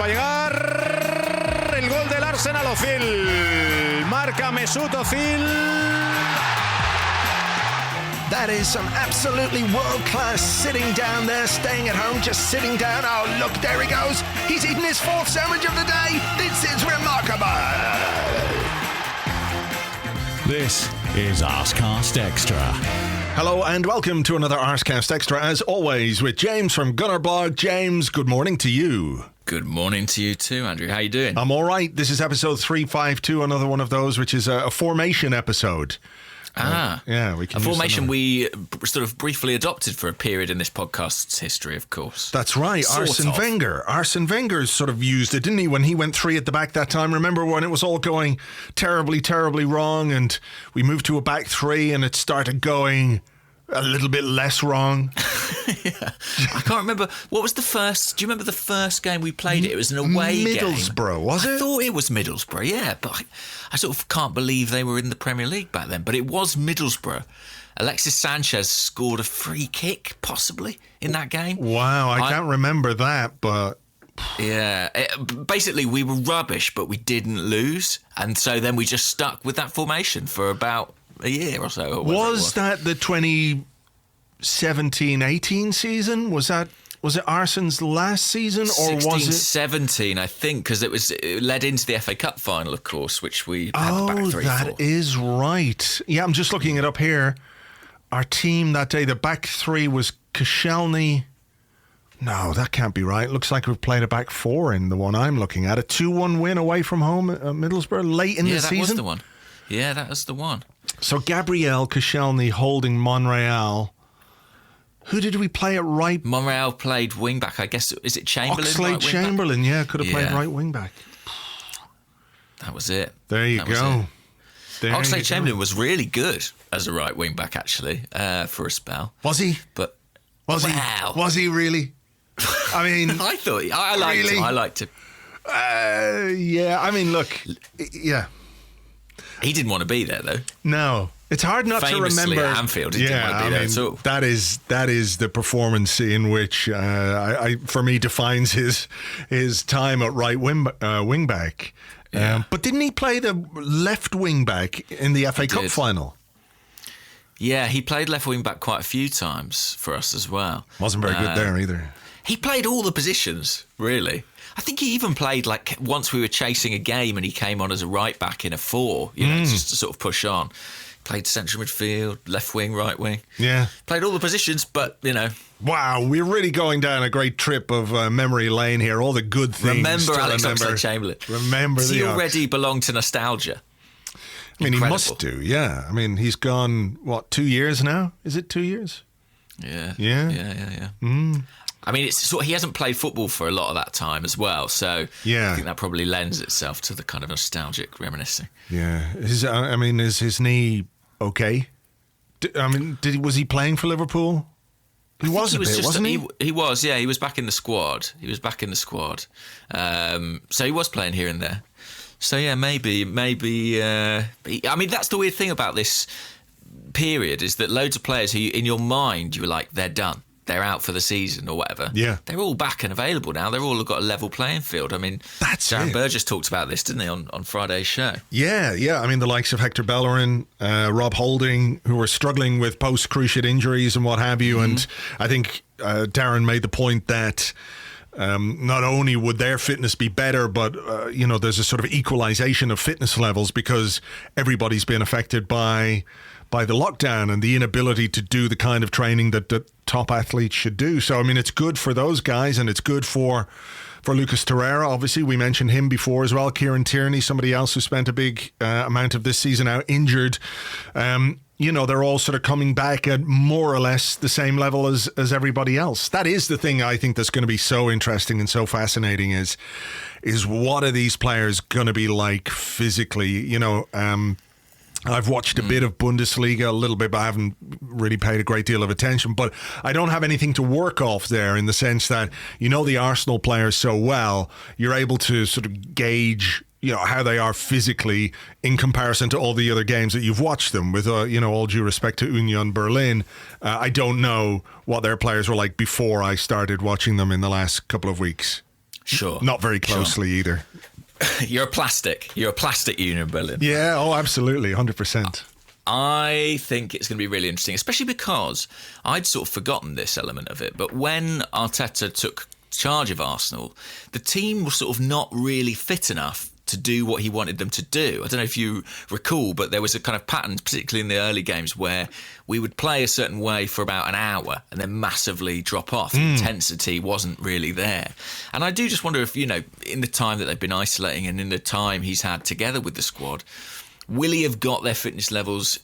va a llegar el gol del Arsenal. Ozil, marca Mesut Ozil. That is some absolutely world-class sitting down there, staying at home, just sitting down. Oh, look, there he goes. He's eaten his fourth sandwich of the day. This is remarkable. This is Arsecast Extra. Hello and welcome to another Arsecast Extra, as always, with James from Arseblog. James, good morning to you. Good morning to you too, Andrew. How you doing? I'm all right. This is episode 352, another one of those, which is a formation episode. Yeah, we can. A formation we sort of briefly adopted for a period in this podcast's history, of course. That's right. Arsene Wenger sort of used it, didn't he, when he went three at the back that time? Remember when it was all going terribly, terribly wrong and we moved to a back three and it started going a little bit less wrong? Yeah. I can't remember. What was the first? Do you remember the first game we played? It was an away game. Middlesbrough, was it? I thought it was Middlesbrough, yeah. But I sort of can't believe they were in the Premier League back then. But it was Middlesbrough. Alexis Sanchez scored a free kick, possibly, in that game. Wow, I can't remember that, but... Yeah, basically we were rubbish, but we didn't lose. And so then we just stuck with that formation for about a year or so. Or was that the 2017-18 season? Was it Arsene's last season, or was it 17? I think, because it led into the FA Cup final, of course, which we had the back three that for. Is right. Yeah, I'm just looking it up here. Our team that day, the back three was Koscielny. No, that can't be right. Looks like we've played a back four in the one I'm looking at. A 2-1 win away from home at Middlesbrough late in the season. Yeah, that was the one. Yeah, that was the one. So Gabriel, Koscielny holding Monreal. Who did we play at right? Monreal played wing back. I guess, is it Chamberlain? Oxlade-Chamberlain, yeah, could have played right wing back. That was it. There you go. Oxlade-Chamberlain was really good as a right wing back, actually, for a spell. Was he? But was he? Was he really? I mean, I thought I liked him. I liked him. Yeah. I mean, look. Yeah. He didn't want to be there, though. No. It's hard not Famously to remember. At Anfield, he didn't want to be there at all. That is the performance in which, for me, defines his time at right wing back. Yeah. But didn't he play the left wing back in the FA Cup final? Yeah, he played left wing back quite a few times for us as well. Wasn't very good there either. He played all the positions, really. I think he even played, like, once we were chasing a game and he came on as a right back in a 4, just to sort of push on. Played central midfield, left wing, right wing. Yeah. Played all the positions, but, Wow, we're really going down a great trip of memory lane here. All the good things. Remember Alex Oxlade-Chamberlain. Remember Does he already belong to nostalgia? I mean, he must do, yeah. I mean, he's gone, 2 years now? Is it 2 years? Yeah. Yeah. I mean, it's he hasn't played football for a lot of that time as well, so I think that probably lends itself to the kind of nostalgic reminiscing. Yeah. Is his knee okay? Was he playing for Liverpool? He was wasn't he? He was, yeah. He was back in the squad. So he was playing here and there. So, yeah, maybe. I mean, that's the weird thing about this period, is that loads of players who, in your mind, you were like, they're done. They're out for the season or whatever. Yeah. They're all back and available now. They've all got a level playing field. I mean, Darren Burgess talked about this, didn't he, on Friday's show? Yeah. I mean, the likes of Hector Bellerin, Rob Holding, who were struggling with post-cruciate injuries and what have you. And I think Darren made the point that not only would their fitness be better, but, there's a sort of equalization of fitness levels because everybody's been affected by the lockdown and the inability to do the kind of training that the top athletes should do. So, I mean, it's good for those guys and it's good for Lucas Torreira. Obviously, we mentioned him before as well. Kieran Tierney, somebody else who spent a big amount of this season out injured. They're all sort of coming back at more or less the same level as everybody else. That is the thing I think that's going to be so interesting and so fascinating is what are these players going to be like physically? I've watched a bit of Bundesliga, a little bit, but I haven't really paid a great deal of attention. But I don't have anything to work off there in the sense that, the Arsenal players so well, you're able to sort of gauge, how they are physically in comparison to all the other games that you've watched them with, all due respect to Union Berlin. I don't know what their players were like before I started watching them in the last couple of weeks. Sure. Not very closely either. You're a plastic Union Berlin. Yeah, oh, absolutely, 100%. I think it's going to be really interesting, especially because I'd sort of forgotten this element of it. But when Arteta took charge of Arsenal, the team was sort of not really fit enough to do what he wanted them to do. I don't know if you recall, but there was a kind of pattern, particularly in the early games, where we would play a certain way for about an hour and then massively drop off. The intensity wasn't really there. And I do just wonder if, in the time that they've been isolating and in the time he's had together with the squad, will he have got their fitness levels,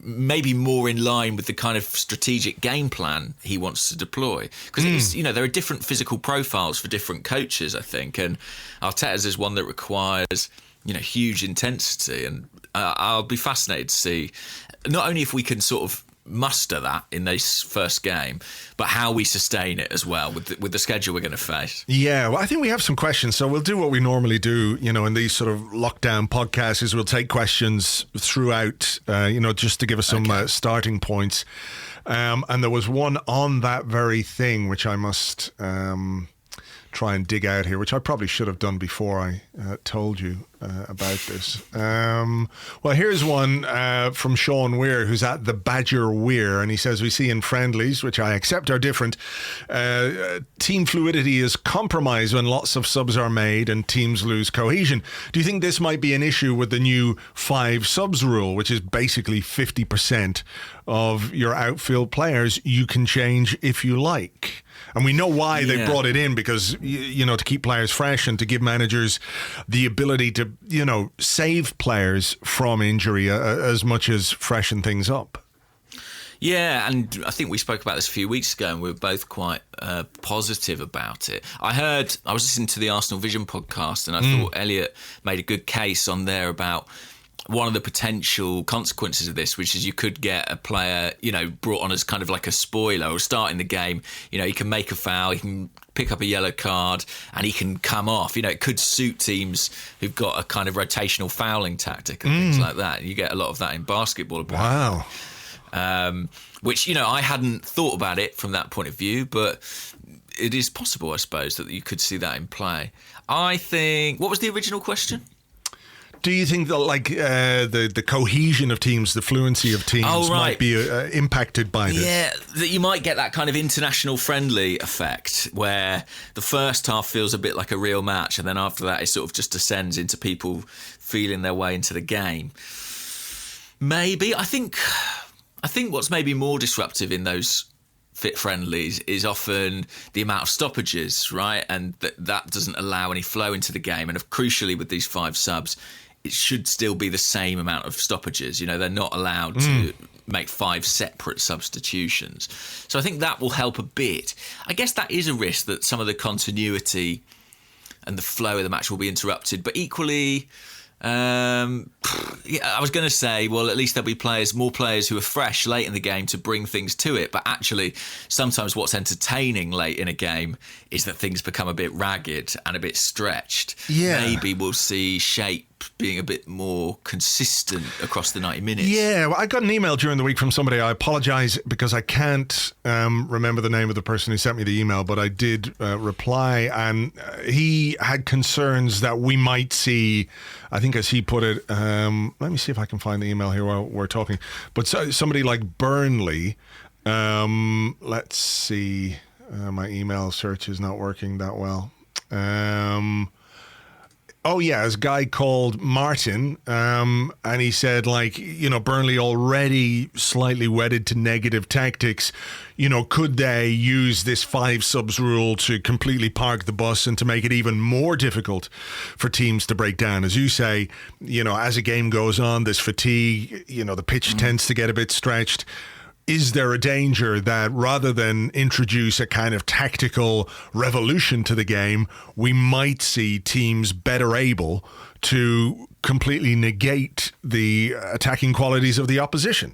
maybe more in line with the kind of strategic game plan he wants to deploy? Because, there are different physical profiles for different coaches, I think. And Arteta's is one that requires, huge intensity. And I'll be fascinated to see not only if we can sort of muster that in this first game, but how we sustain it as well with the schedule we're going to face. Yeah, well, I think we have some questions, so we'll do what we normally do, in these sort of lockdown podcasts, is we'll take questions throughout, just to give us some starting points. And there was one on that very thing, which I must try and dig out here, which I probably should have done before I told you about this. Well, here's one from Sean Weir, who's at the Badger Weir, and he says, we see in friendlies, which I accept are different, team fluidity is compromised when lots of subs are made and teams lose cohesion. Do you think this might be an issue with the new 5 subs rule, which is basically 50% of your outfield players you can change if you like? And we know why they brought it in, because, to keep players fresh and to give managers the ability to, save players from injury as much as freshen things up. Yeah, and I think we spoke about this a few weeks ago and we were both quite positive about it. I was listening to the Arsenal Vision podcast and I thought Elliot made a good case on there about one of the potential consequences of this, which is you could get a player, brought on as kind of like a spoiler or starting the game. He can make a foul, he can pick up a yellow card and he can come off. It could suit teams who've got a kind of rotational fouling tactic and things like that. You get a lot of that in basketball. Wow. Which, I hadn't thought about it from that point of view, but it is possible, I suppose, that you could see that in play. I think, what was the original question? Do you think that the cohesion of teams, the fluency of teams might be impacted by this? Yeah, that you might get that kind of international friendly effect where the first half feels a bit like a real match and then after that it sort of just descends into people feeling their way into the game. Maybe. I think what's maybe more disruptive in those fit friendlies is often the amount of stoppages, right? And that doesn't allow any flow into the game. And crucially with these 5 subs, it should still be the same amount of stoppages. They're not allowed to make 5 separate substitutions. So I think that will help a bit. I guess that is a risk that some of the continuity and the flow of the match will be interrupted. But equally, I was going to say, well, at least there'll be more players who are fresh late in the game to bring things to it. But actually, sometimes what's entertaining late in a game is that things become a bit ragged and a bit stretched. Yeah. Maybe we'll see shape being a bit more consistent across the 90 minutes. Yeah, well, I got an email during the week from somebody. I apologise because I can't remember the name of the person who sent me the email, but I did reply, and he had concerns that we might see, I think as he put it, let me see if I can find the email here while we're talking, but somebody like Burnley, let's see, my email search is not working that well. Oh, yeah, this guy called Martin, and he said, Burnley already slightly wedded to negative tactics. Could they use this 5 subs rule to completely park the bus and to make it even more difficult for teams to break down? As you say, as a game goes on, there's fatigue, the pitch tends to get a bit stretched. Is there a danger that rather than introduce a kind of tactical revolution to the game, we might see teams better able to completely negate the attacking qualities of the opposition?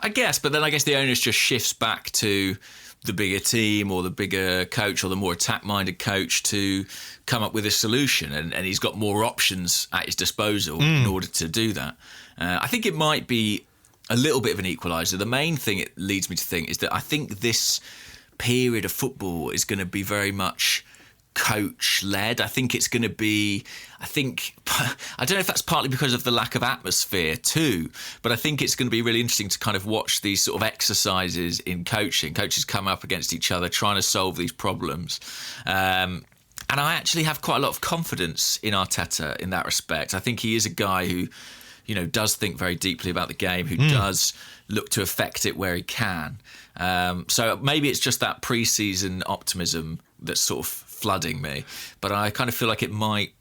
I guess, but then I guess the onus just shifts back to the bigger team or the bigger coach or the more attack-minded coach to come up with a solution, and he's got more options at his disposal in order to do that. I think it might be a little bit of an equaliser. The main thing it leads me to think is that I think this period of football is going to be very much coach led. I think it's going to be, I don't know if that's partly because of the lack of atmosphere too, but I think it's going to be really interesting to kind of watch these sort of exercises in coaching. Coaches come up against each other trying to solve these problems. And I actually have quite a lot of confidence in Arteta in that respect. I think he is a guy who, does think very deeply about the game, who does look to affect it where he can. So maybe it's just that pre-season optimism that's sort of flooding me, but I kind of feel like it might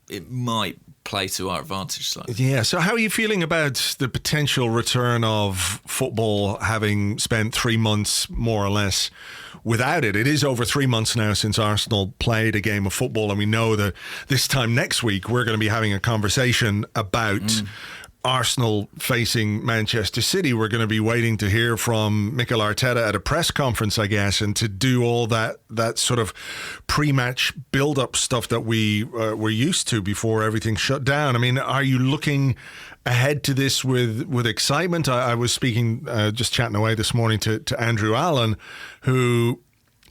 play to our advantage slightly. Yeah, so how are you feeling about the potential return of football, having spent 3 months more or less without it? It is over 3 months now since Arsenal played a game of football, and we know that this time next week we're going to be having a conversation about Arsenal facing Manchester City. We're going to be waiting to hear from Mikel Arteta at a press conference, I guess, and to do all that sort of pre-match build-up stuff that we were used to before everything shut down. I mean, are you looking ahead to this with excitement? I was speaking, just chatting away this morning to Andrew Allen, who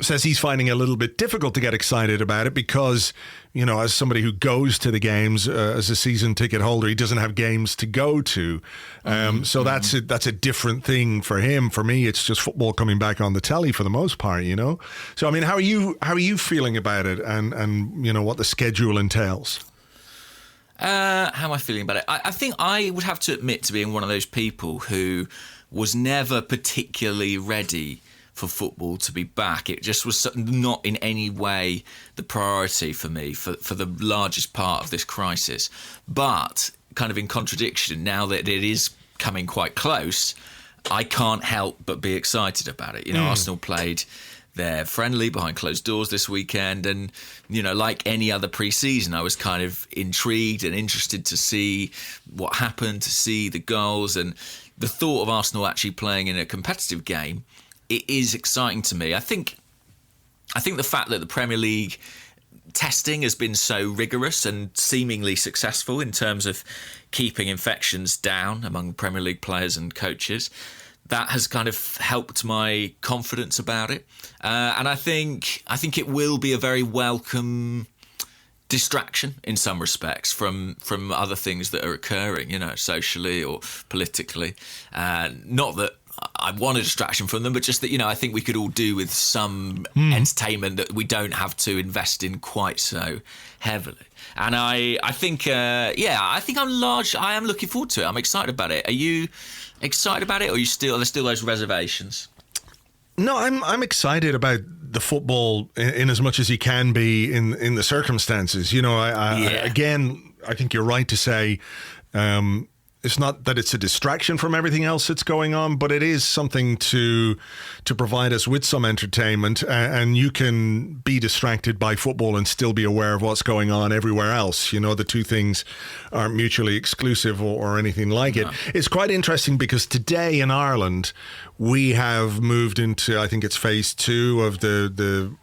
says he's finding it a little bit difficult to get excited about it because, as somebody who goes to the games as a season ticket holder, he doesn't have games to go to. So that's a different thing for him. For me, it's just football coming back on the telly for the most part, So, I mean, how are you feeling about it and what the schedule entails? How am I feeling about it? I think I would have to admit to being one of those people who was never particularly ready for football to be back. It just was not in any way the priority for me for the largest part of this crisis. But kind of in contradiction, now that it is coming quite close, I can't help but be excited about it. Arsenal played their friendly behind closed doors this weekend, and like any other pre-season, I was kind of intrigued and interested to see what happened, to see the goals, and the thought of Arsenal actually playing in a competitive game. It is exciting to me. I think the fact that the Premier League testing has been so rigorous and seemingly successful in terms of keeping infections down among Premier League players and coaches, that has kind of helped my confidence about it. And I think it will be a very welcome distraction in some respects from other things that are occurring, socially or politically. Not that I want a distraction from them, but just that, I think we could all do with some entertainment that we don't have to invest in quite so heavily. And I think I am looking forward to it. I'm excited about it. Are you excited about it, or are there still those reservations? No, I'm excited about the football in as much as you can be in the circumstances. Again, I think you're right to say it's not that it's a distraction from everything else that's going on, but it is something to provide us with some entertainment, and you can be distracted by football and still be aware of what's going on everywhere else. The two things aren't mutually exclusive or anything like it. It's quite interesting because today in Ireland, we have moved into, I think it's phase 2 of the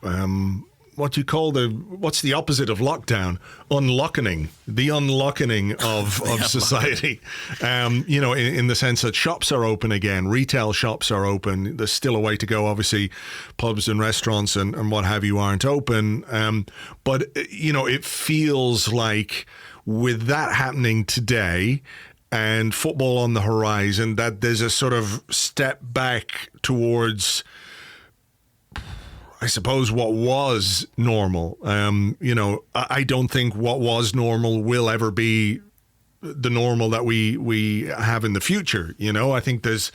what's the opposite of lockdown? Unlockening. The unlockening of society. In the sense that shops are open again, retail shops are open. There's still a way to go. Obviously, pubs and restaurants and what have you aren't open. But it feels like with that happening today and football on the horizon, that there's a sort of step back towards, I suppose, what was normal. I don't think what was normal will ever be the normal that we have in the future. I think there's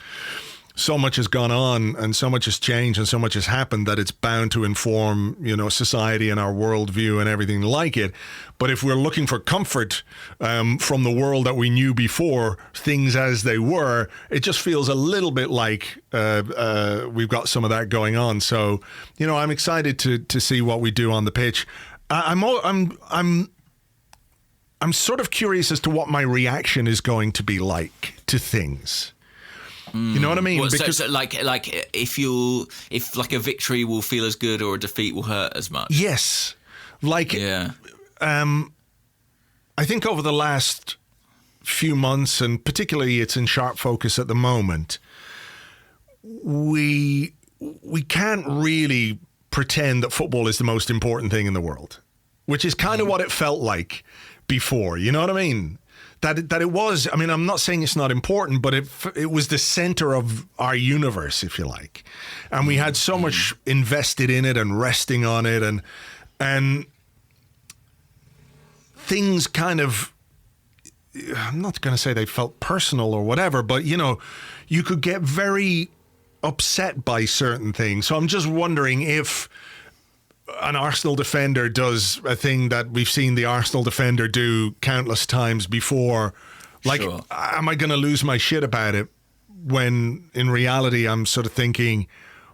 so much has gone on and so much has changed and so much has happened that it's bound to inform, society and our worldview and everything like it. But if we're looking for comfort from the world that we knew before, things as they were, it just feels a little bit like we've got some of that going on. So, I'm excited to see what we do on the pitch. I'm sort of curious as to what my reaction is going to be like to things. You know what I mean? Well, because so like if like a victory will feel as good or a defeat will hurt as much. Yes. I think over the last few months, and particularly it's in sharp focus at the moment, we can't really pretend that football is the most important thing in the world. which is kind of what it felt like before. You know what I mean? That it was. I mean, I'm not saying it's not important, but it was the center of our universe, if you like, and we had so much invested in it and resting on it, and things kind of. I'm not going to say they felt personal or whatever, but you could get very upset by certain things. So I'm just wondering if an Arsenal defender does a thing that we've seen the Arsenal defender do countless times before. Like, Sure. Am I going to lose my shit about it when in reality I'm sort of thinking,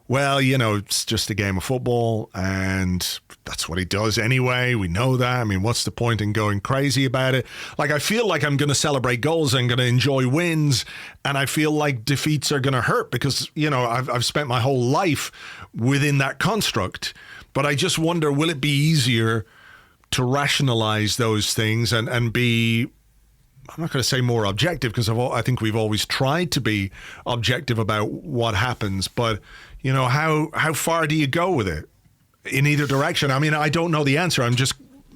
well, it's just a game of football and that's what he does anyway. We know that. I mean, what's the point in going crazy about it? Like, I feel like I'm going to celebrate goals. I'm going to enjoy wins. And I feel like defeats are going to hurt because, I've spent my whole life within that construct. But I just wonder, will it be easier to rationalize those things and be, I'm not going to say more objective because I think we've always tried to be objective about what happens. But, how far do you go with it in either direction? I mean, I don't know the answer.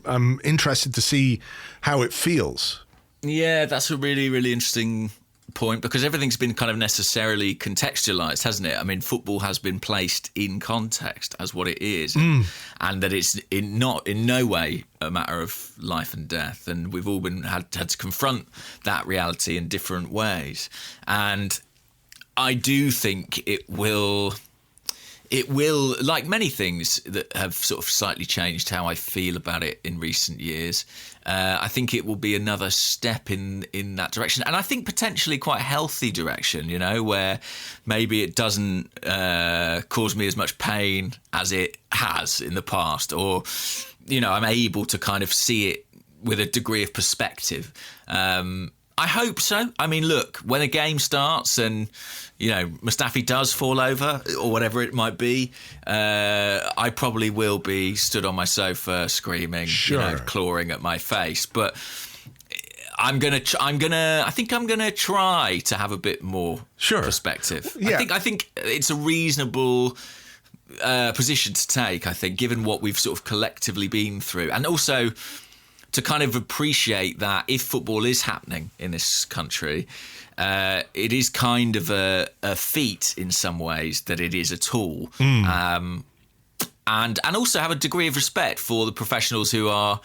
I'm interested to see how it feels. Yeah, that's a really, really interesting point because everything's been kind of necessarily contextualized, hasn't it? I mean, football has been placed in context as what it is, and that it's in no way a matter of life and death. And we've all had to confront that reality in different ways. And I do think it will, like many things that have sort of slightly changed how I feel about it in recent years, I think it will be another step in that direction. And I think potentially quite a healthy direction, where maybe it doesn't cause me as much pain as it has in the past, or, I'm able to kind of see it with a degree of perspective. I hope so. I mean, look, when a game starts and, Mustafi does fall over or whatever it might be, I probably will be stood on my sofa screaming, sure, clawing at my face. But I think I'm gonna try to have a bit more perspective. Yeah. I think it's a reasonable position to take, I think, given what we've sort of collectively been through. And also to kind of appreciate that if football is happening in this country, it is kind of a feat in some ways that it is a tool. And also have a degree of respect for the professionals who are,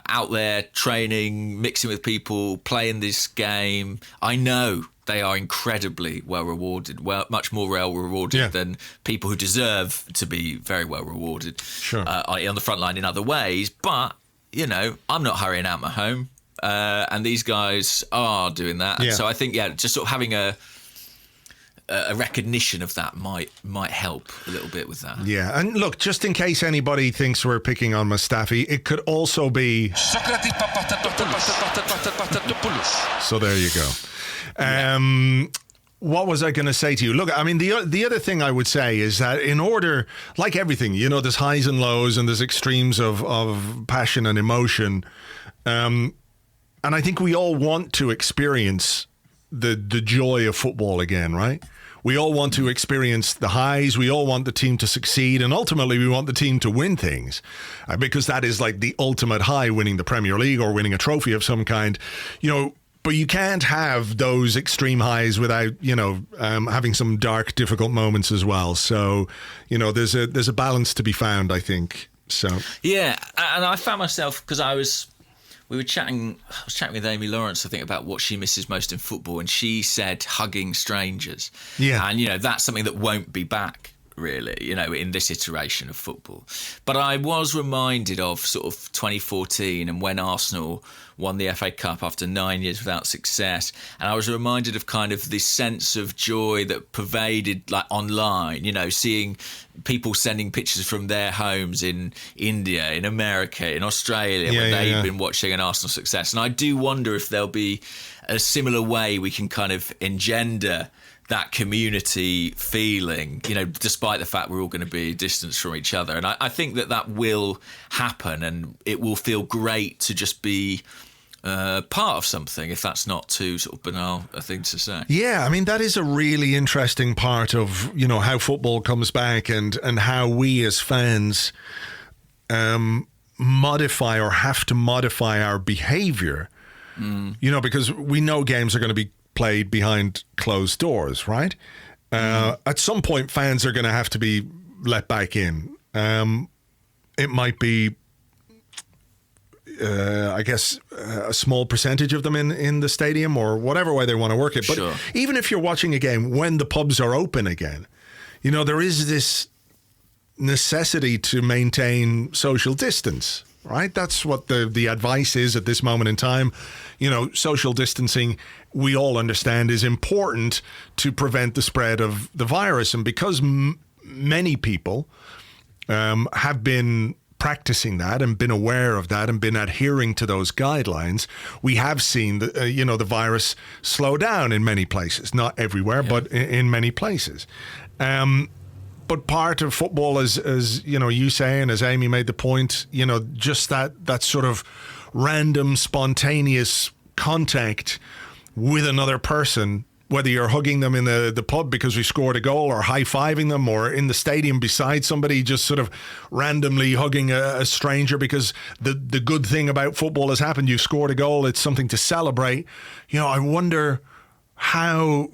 out there training, mixing with people, playing this game. I know they are incredibly well rewarded, much more well rewarded than people who deserve to be very well rewarded on the front line in other ways. But I'm not hurrying out my home, and these guys are doing that. And so I think, just sort of having a recognition of that might help a little bit with that. Yeah, and look, just in case anybody thinks we're picking on Mustafi, it could also be... So there you go. What was I going to say to you? Look, I mean, the other thing I would say is that in order, like everything, there's highs and lows and there's extremes of passion and emotion. And I think we all want to experience the joy of football again, right? We all want to experience the highs. We all want the team to succeed. And ultimately, we want the team to win things because that is like the ultimate high, winning the Premier League or winning a trophy of some kind, But you can't have those extreme highs without, having some dark, difficult moments as well. So, there's a balance to be found, I think. So yeah, and I found myself because I was chatting with Amy Lawrence, I think, about what she misses most in football, and she said hugging strangers. Yeah, and that's something that won't be back, really, in this iteration of football. But I was reminded of sort of 2014 and when Arsenal won the FA Cup after 9 years without success. And I was reminded of kind of this sense of joy that pervaded like online, seeing people sending pictures from their homes in India, in America, in Australia, where they've been watching an Arsenal success. And I do wonder if there'll be a similar way we can kind of engender that community feeling, despite the fact we're all going to be distanced from each other. And I think that will happen, and it will feel great to just be part of something, if that's not too sort of banal a thing to say. Yeah, I mean, that is a really interesting part of, how football comes back and how we as fans modify or have to modify our behavior, because we know games are going to be played behind closed doors, right? At some point, fans are going to have to be let back in. It might be, I guess, a small percentage of them in the stadium or whatever way they want to work it. But even if you're watching a game when the pubs are open again, there is this necessity to maintain social distance, right? That's what the advice is at this moment in time. Social distancing, we all understand, is important to prevent the spread of the virus. And because many people have been practicing that and been aware of that and been adhering to those guidelines, we have seen the virus slow down in many places, not everywhere, but in many places. But part of football, as you say, and as Amy made the point, just that sort of random, spontaneous contact with another person, whether you're hugging them in the pub because we scored a goal, or high-fiving them, or in the stadium beside somebody, just sort of randomly hugging a stranger because the good thing about football has happened. You've scored a goal. It's something to celebrate. I wonder how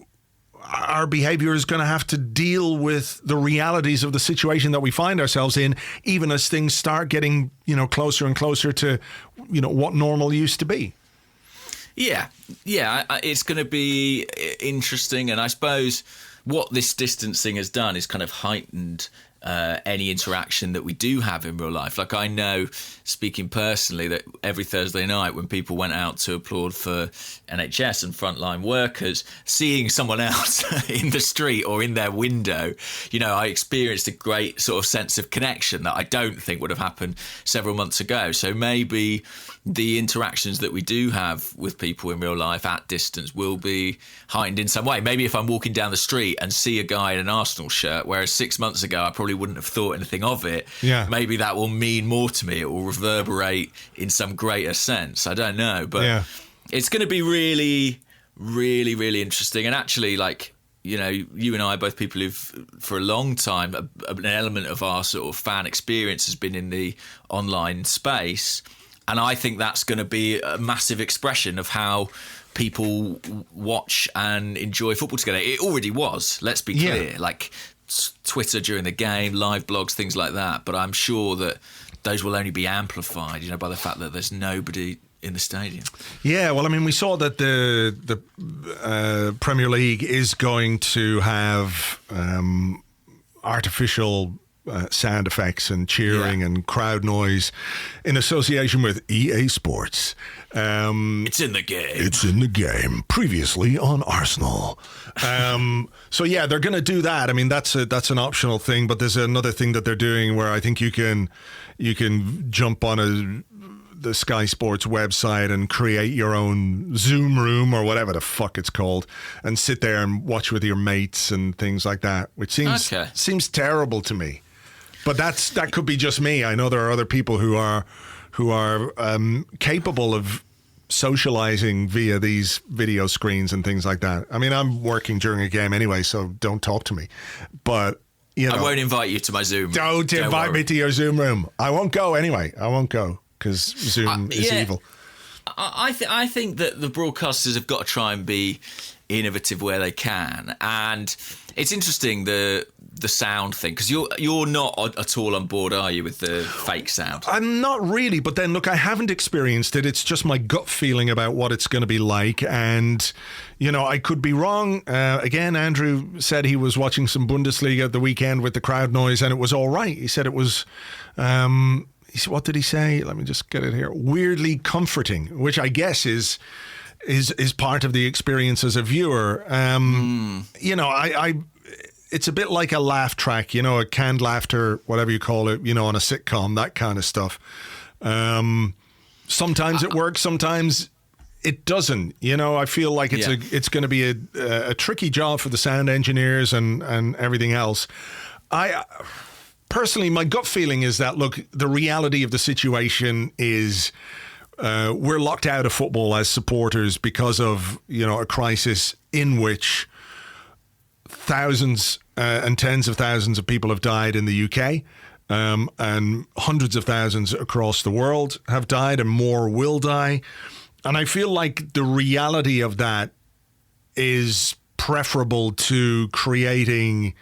our behavior is going to have to deal with the realities of the situation that we find ourselves in, even as things start getting, closer and closer to, what normal used to be. Yeah, it's going to be interesting. And I suppose what this distancing has done is kind of heightened any interaction that we do have in real life. Like, I know, speaking personally, that every Thursday night when people went out to applaud for NHS and frontline workers, seeing someone else in the street or in their window, I experienced a great sort of sense of connection that I don't think would have happened several months ago. So maybe the interactions that we do have with people in real life at distance will be heightened in some way. Maybe if I'm walking down the street and see a guy in an Arsenal shirt, whereas 6 months ago I probably wouldn't have thought anything of it, maybe that will mean more to me. It will reverberate in some greater sense. I don't know, but it's going to be really, really, really interesting. And actually, you and I are both people who've, for a long time, an element of our sort of fan experience has been in the online space. And I think that's going to be a massive expression of how people watch and enjoy football together. It already was, let's be clear, like Twitter during the game, live blogs, things like that. But I'm sure that those will only be amplified, by the fact that there's nobody in the stadium. Yeah, well, I mean, we saw that the Premier League is going to have artificial sound effects and cheering and crowd noise in association with EA Sports. It's in the game. It's in the game. Previously on Arsenal. So yeah, they're going to do that. I mean, that's an optional thing, but there's another thing that they're doing where I think you can jump on the Sky Sports website and create your own Zoom room or whatever the fuck it's called, and sit there and watch with your mates and things like that, which seems terrible to me. But that could be just me. I know there are other people who are capable of socializing via these video screens and things like that. I mean, I'm working during a game anyway, so don't talk to me. But I won't invite you to my Zoom. Don't invite me to your Zoom room. I won't go anyway. I won't go because Zoom is evil. I think that the broadcasters have got to try and be innovative where they can, and it's interesting the sound thing, because you're not at all on board, are you, with the fake sound? I'm not really, but then look, I haven't experienced it. It's just my gut feeling about what it's going to be like, and I could be wrong. Again, Andrew said he was watching some Bundesliga at the weekend with the crowd noise, and it was all right. He said it was. What did he say? Let me just get it here. Weirdly comforting, which I guess is part of the experience as a viewer. It's a bit like a laugh track, a canned laughter, whatever you call it, on a sitcom, that kind of stuff. Sometimes it works, sometimes it doesn't. I feel like it's going to be a tricky job for the sound engineers and everything else. Personally, my gut feeling is that, look, the reality of the situation is we're locked out of football as supporters because of, a crisis in which thousands and tens of thousands of people have died in the UK. and hundreds of thousands across the world have died, and more will die. And I feel like the reality of that is preferable to creating,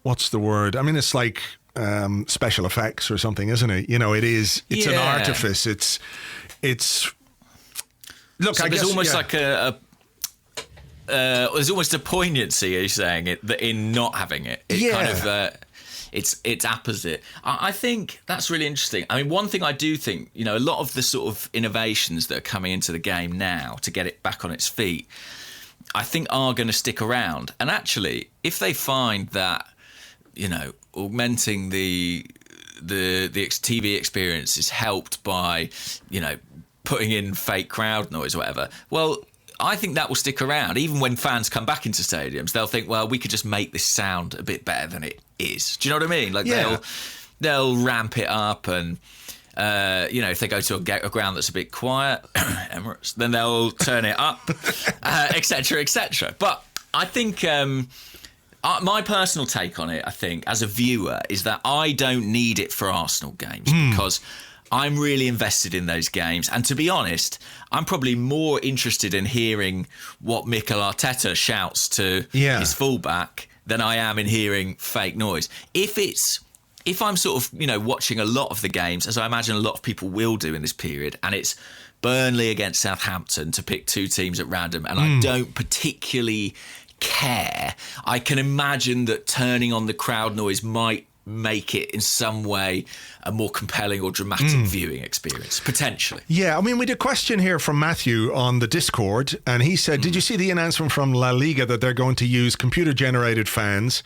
what's the word? I mean, it's like special effects or something, isn't it? You know, it's an artifice. It's look, so I there's guess almost like there's almost a poignancy, are you saying it, that in not having it? It kind of it's opposite. I think that's really interesting. I mean, one thing I do think, you know, a lot of the sort of innovations that are coming into the game now to get it back on its feet, I think are going to stick around. And actually, if they find that, you know, augmenting the TV experience is helped by, you know, putting in fake crowd noise or whatever, well, I think that will stick around. Even when fans come back into stadiums, they'll think, well, we could just make this sound a bit better than it is. Do you know what I mean? Like they'll ramp it up, and you know, if they go to a ground that's a bit quiet, Emirates, then they'll turn it up, etc., etc. But I think my personal take on it, I think, as a viewer, is that I don't need it for Arsenal games because I'm really invested in those games. And to be honest, I'm probably more interested in hearing what Mikel Arteta shouts to his fullback than I am in hearing fake noise. If I'm sort of, you know, watching a lot of the games, as I imagine a lot of people will do in this period, and it's Burnley against Southampton, to pick two teams at random, and I don't particularly care, I can imagine that turning on the crowd noise might make it in some way a more compelling or dramatic viewing experience, potentially. Yeah, I mean, we had a question here from Matthew on the Discord, and he said, did you see the announcement from La Liga that they're going to use computer-generated fans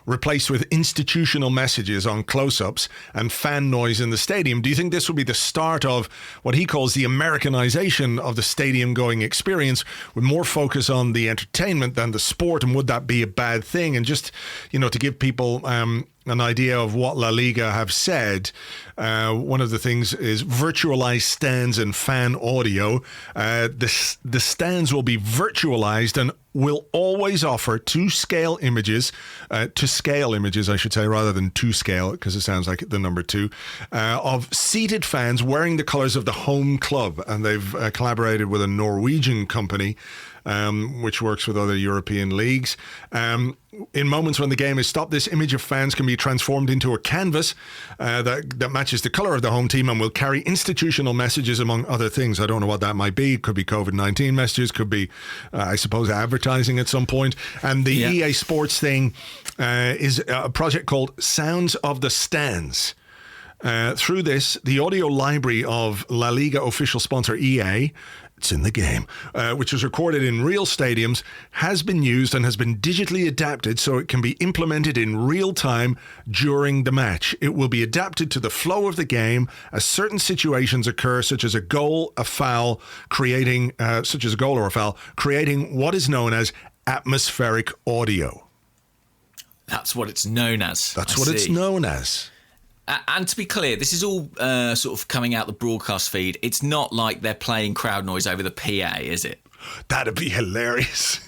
replaced with institutional messages on close-ups and fan noise in the stadium? Do you think this will be the start of what he calls the Americanization of the stadium-going experience, with more focus on the entertainment than the sport? And would that be a bad thing? And just, you know, to give people an idea of what La Liga have said, one of the things is virtualized stands and fan audio. The stands will be virtualized and will always offer to scale images, I should say, rather than to scale, because it sounds like the number 2, of seated fans wearing the colours of the home club. And they've collaborated with a Norwegian company which works with other European leagues. In moments when the game is stopped, this image of fans can be transformed into a canvas that matches the colour of the home team and will carry institutional messages, among other things. I don't know what that might be. It could be COVID-19 messages, could be, I suppose, advertising at some point. And the EA Sports thing is a project called Sounds of the Stands. Through this, the audio library of La Liga official sponsor EA, it's in the game, which was recorded in real stadiums, has been used and has been digitally adapted so it can be implemented in real time during the match. It will be adapted to the flow of the game as certain situations occur, such as a goal, a foul, creating creating what is known as atmospheric audio. That's what it's known as. It's known as. And to be clear, this is all sort of coming out the broadcast feed. It's not like they're playing crowd noise over the PA, is it? That'd be hilarious.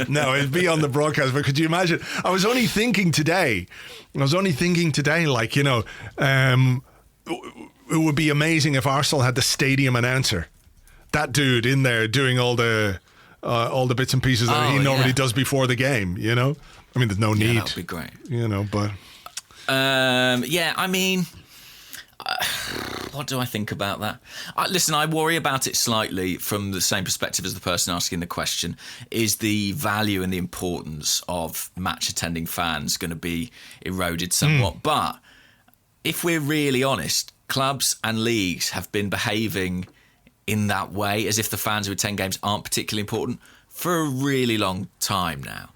No, it'd be on the broadcast. But could you imagine? I was only thinking today, like, you know, it would be amazing if Arsenal had the stadium announcer. That dude in there doing all the bits and pieces that he normally does before the game, you know? I mean, there's no need. That would be great. You know, but... I mean, what do I think about that? Listen, I worry about it slightly from the same perspective as the person asking the question. Is the value and the importance of match attending fans going to be eroded somewhat? But if we're really honest, clubs and leagues have been behaving in that way, as if the fans who attend games aren't particularly important, for a really long time now.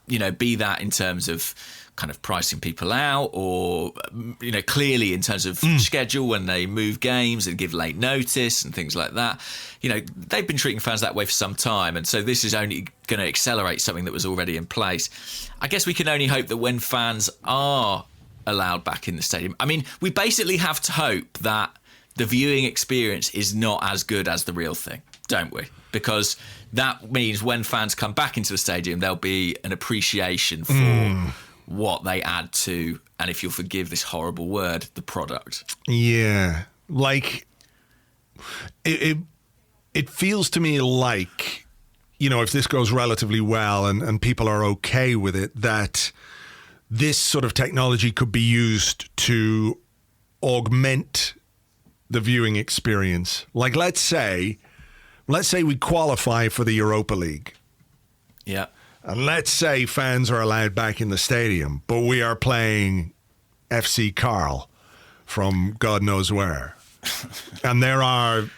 You know, be that in terms of kind of pricing people out, or, you know, clearly in terms of schedule when they move games and give late notice and things like that. You know, they've been treating fans that way for some time, and so this is only going to accelerate something that was already in place. I guess we can only hope that when fans are allowed back in the stadium, I mean, we basically have to hope that the viewing experience is not as good as the real thing, don't we? because that means when fans come back into the stadium, there'll be an appreciation for what they add to, and if you'll forgive this horrible word, the product. Yeah. Like, it feels to me like, you know, if this goes relatively well and people are okay with it, that this sort of technology could be used to augment the viewing experience. Like, let's say we qualify for the Europa League. Yeah. And let's say fans are allowed back in the stadium, but we are playing FC Carl from God knows where. And there are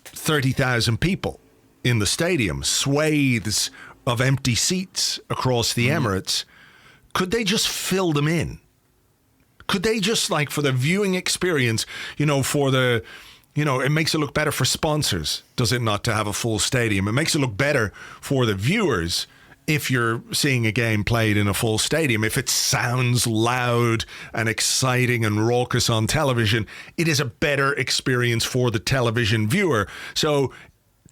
30,000 people in the stadium, swathes of empty seats across the Emirates. Could they just fill them in? Could they just, like, for the viewing experience, you know, it makes it look better for sponsors, does it not, to have a full stadium? It makes it look better for the viewers if you're seeing a game played in a full stadium. If it sounds loud and exciting and raucous on television, it is a better experience for the television viewer. So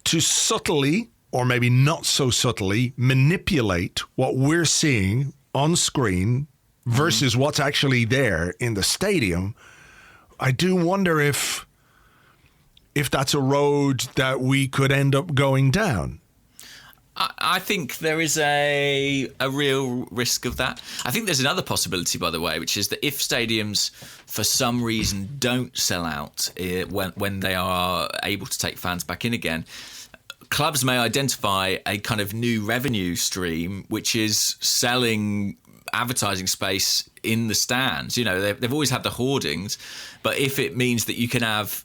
to subtly, or maybe not so subtly, manipulate what we're seeing on screen versus what's actually there in the stadium, I do wonder if that's a road that we could end up going down. I think there is a real risk of that. I think there's another possibility, by the way, which is that if stadiums, for some reason, don't sell out when they are able to take fans back in again, clubs may identify a kind of new revenue stream, which is selling advertising space in the stands. You know, they've always had the hoardings, but if it means that you can have,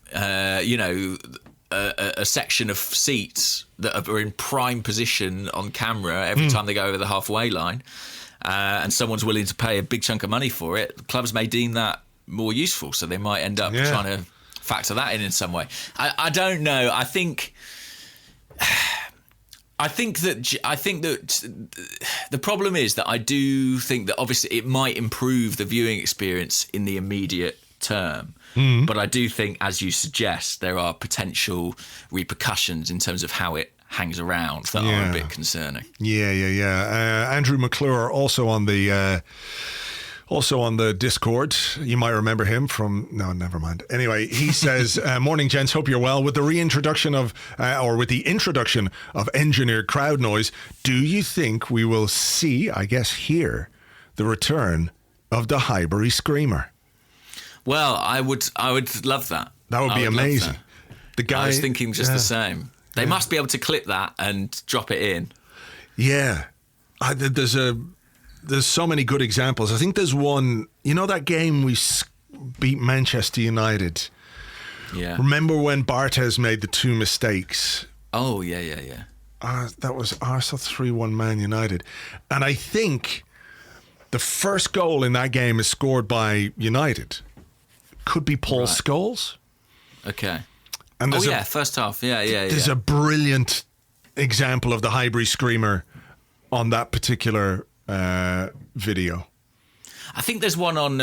a section of seats that are in prime position on camera every time they go over the halfway line, and someone's willing to pay a big chunk of money for it, clubs may deem that more useful. So they might end up trying to factor that in some way. I don't know. I think that the problem is that I do think that obviously it might improve the viewing experience in the immediate term. But I do think, as you suggest, there are potential repercussions in terms of how it hangs around that are a bit concerning. Andrew McClure also on the Discord. You might remember him from... No, never mind. Anyway, he says, morning, gents. Hope you're well. With the reintroduction of... with the introduction of engineered crowd noise, do you think we will see, I guess, hear the return of the Highbury Screamer? Well, I would love that. That would be amazing. The guy... I was thinking just the same. They must be able to clip that and drop it in. Yeah. There's so many good examples. I think there's one, you know, that game we beat Manchester United. Yeah. Remember when Barthez made the two mistakes? Oh, yeah. That was Arsenal 3-1 Man United. And I think the first goal in that game is scored by United. Could be Paul Scholes. Okay. And first half. Yeah. There's a brilliant example of the Highbury Screamer on that particular video. I think there's one on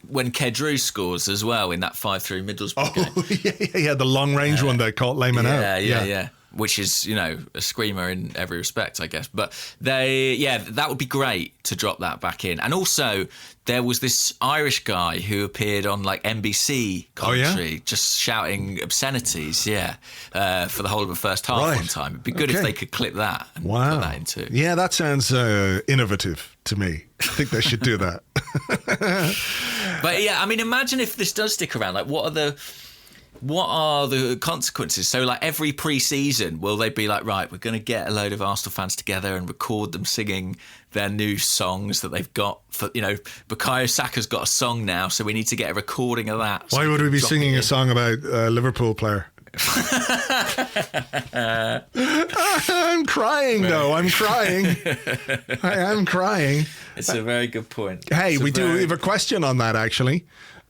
when Kedru scores as well in that 5-3 Middlesbrough game. Yeah, the long range one that caught Lehman out. Yeah. Which is, you know, a screamer in every respect, I guess. But that would be great to drop that back in. And also, there was this Irish guy who appeared on like NBC commentary, just shouting obscenities, for the whole of the first half one time. It'd be good if they could clip that and put that in too. Yeah, that sounds innovative to me. I think they should do that. But yeah, I mean, imagine if this does stick around. Like, what are the consequences? So, like, every pre-season, will they be like, right, we're going to get a load of Arsenal fans together and record them singing their new songs that they've got? For, you know, Bukayo Saka's got a song now, so we need to get a recording of that. Why would we be singing a song about a Liverpool player? I'm crying, though. I'm crying. I am crying. It's a very good point. Hey, we have a question on that, actually.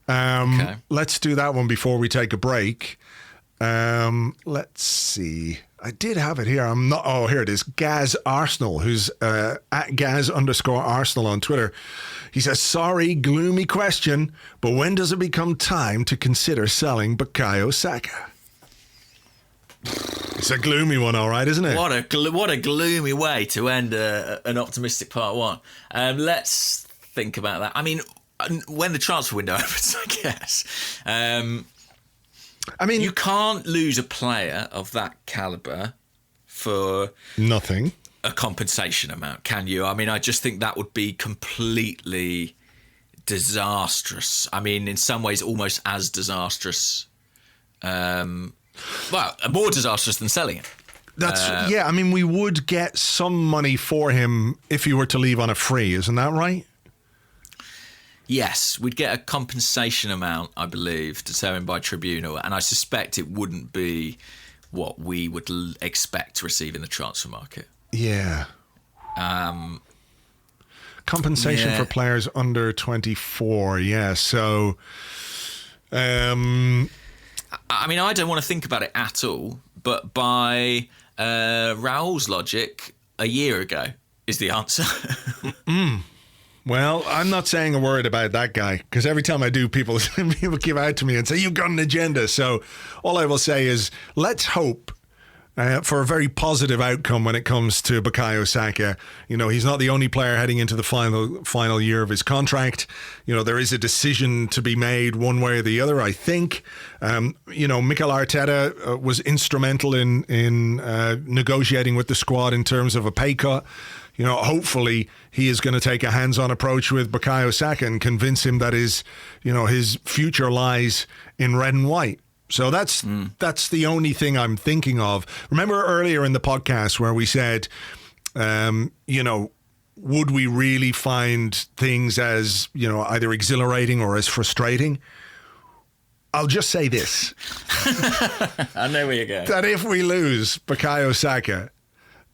Let's do that one before we take a break. Let's see. I did have it here. Here it is. Gaz Arsenal, who's at Gaz_Arsenal on Twitter. He says, sorry, gloomy question, but when does it become time to consider selling Bukayo Saka? It's a gloomy one, all right, isn't it? What a gloomy way to end an optimistic part one. Let's think about that. I mean, when the transfer window opens, I guess. I mean, you can't lose a player of that calibre for nothing. A compensation amount, can you? I mean, I just think that would be completely disastrous. I mean, in some ways, almost as disastrous. Well, more disastrous than selling it. I mean, we would get some money for him if he were to leave on a free, isn't that right? Yes, we'd get a compensation amount, I believe, determined by tribunal, and I suspect it wouldn't be what we would expect to receive in the transfer market. Yeah. Compensation for players under 24, yeah. So, I mean, I don't want to think about it at all, but by Raul's logic, a year ago is the answer. Well, I'm not saying a word about that guy, because every time I do, people give out to me and say, you've got an agenda. So all I will say is, let's hope for a very positive outcome when it comes to Bukayo Saka. You know, he's not the only player heading into the final year of his contract. You know, there is a decision to be made one way or the other, I think. You know, Mikel Arteta was instrumental in negotiating with the squad in terms of a pay cut. You know, hopefully he is going to take a hands-on approach with Bukayo Saka and convince him that his future lies in red and white. So that's the only thing I'm thinking of. Remember earlier in the podcast where we said, you know, would we really find things as, you know, either exhilarating or as frustrating? I'll just say this. I know where you're going. That if we lose Bukayo Saka,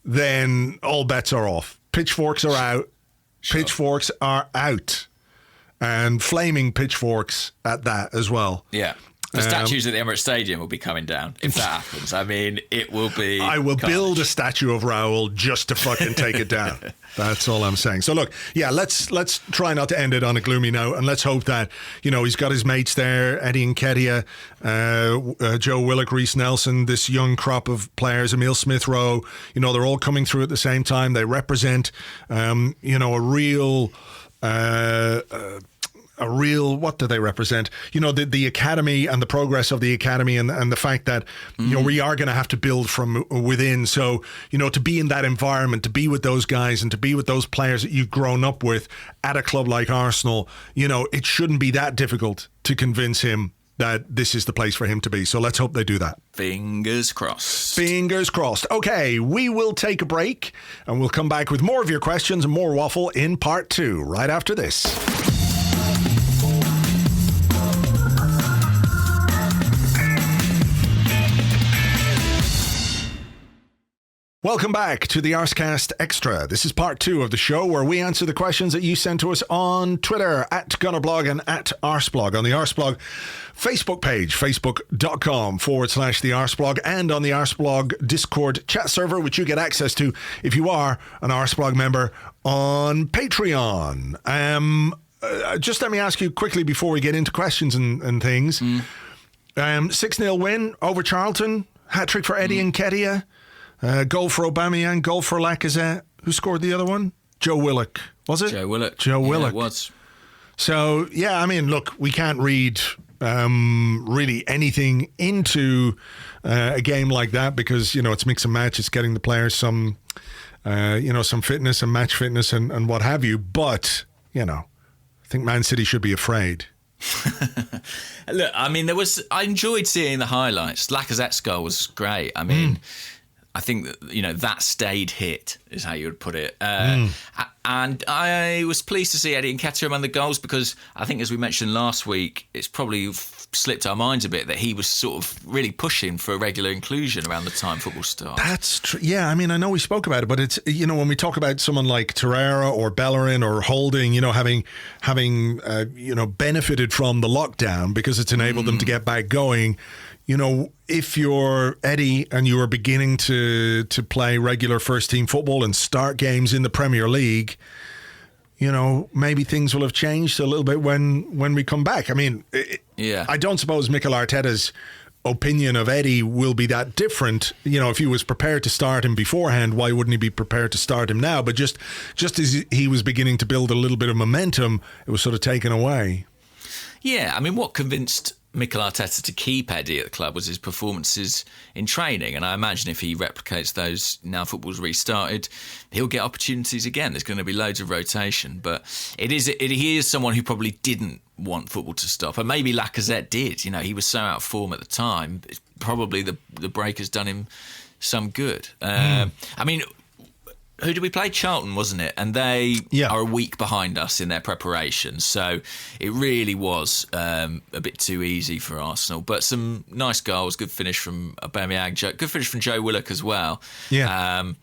then all bets are off. Pitchforks are out. Sure. Pitchforks are out. And flaming pitchforks at that as well. Yeah. The statues at the Emirates Stadium will be coming down if that happens. I mean, it will be... I will build a statue of Raul just to fucking take it down. That's all I'm saying. So look, yeah, let's try not to end it on a gloomy note, and let's hope that, you know, he's got his mates there, Eddie Nketiah, Joe Willock, Reece Nelson, this young crop of players, Emile Smith-Rowe, you know, they're all coming through at the same time. They represent, you know, a real, what do they represent? You know, the academy and the progress of the academy and the fact that, you know, we are going to have to build from within. So, you know, to be in that environment, to be with those guys and to be with those players that you've grown up with at a club like Arsenal, you know, it shouldn't be that difficult to convince him that this is the place for him to be. So let's hope they do that. Fingers crossed. Fingers crossed. Okay, we will take a break and we'll come back with more of your questions and more waffle in part 2 right after this. Welcome back to the Arsecast Extra. This is part 2 of the show where we answer the questions that you sent to us on Twitter at Gunnerblog and at Arseblog. On the Arseblog Facebook page, facebook.com/the Arseblog, and on the Arseblog Discord chat server, which you get access to if you are an Arseblog member on Patreon. Just let me ask you quickly before we get into questions and things. 6-0 win over Charlton, hat-trick for Eddie Nketiah. Goal for Aubameyang, goal for Lacazette. Who scored the other one? Joe Willock, was it? Joe Willock. Joe Willock. Yeah, it was. So, yeah, I mean, look, we can't read really anything into a game like that because, you know, it's mix and match. It's getting the players some, you know, some fitness and match fitness and what have you. But, you know, I think Man City should be afraid. Look, I mean, I enjoyed seeing the highlights. Lacazette's goal was great. I mean... I think that, you know, that stayed hit is how you would put it. And I was pleased to see Eddie Nketiah among the goals because I think, as we mentioned last week, it's probably slipped our minds a bit that he was sort of really pushing for a regular inclusion around the time football starts. That's true. Yeah, I mean, I know we spoke about it, but it's, you know, when we talk about someone like Torreira or Bellerin or Holding, you know, having you know, benefited from the lockdown because it's enabled them to get back going. You know, if you're Eddie and you are beginning to play regular first team football and start games in the Premier League, you know, maybe things will have changed a little bit when we come back. I mean, I don't suppose Mikel Arteta's opinion of Eddie will be that different. You know, if he was prepared to start him beforehand, why wouldn't he be prepared to start him now? But just as he was beginning to build a little bit of momentum, it was sort of taken away. Yeah, I mean, what convinced Mikel Arteta to keep Eddie at the club was his performances in training, and I imagine if he replicates those now football's restarted, he'll get opportunities again. There's going to be loads of rotation, but he is someone who probably didn't want football to stop, and maybe Lacazette did. You know, he was so out of form at the time. Probably the break has done him some good. I mean, who did we play? Charlton, wasn't it? And they are a week behind us in their preparation. So it really was a bit too easy for Arsenal. But some nice goals, good finish from Aubameyang, good finish from Joe Willock as well. Yeah. And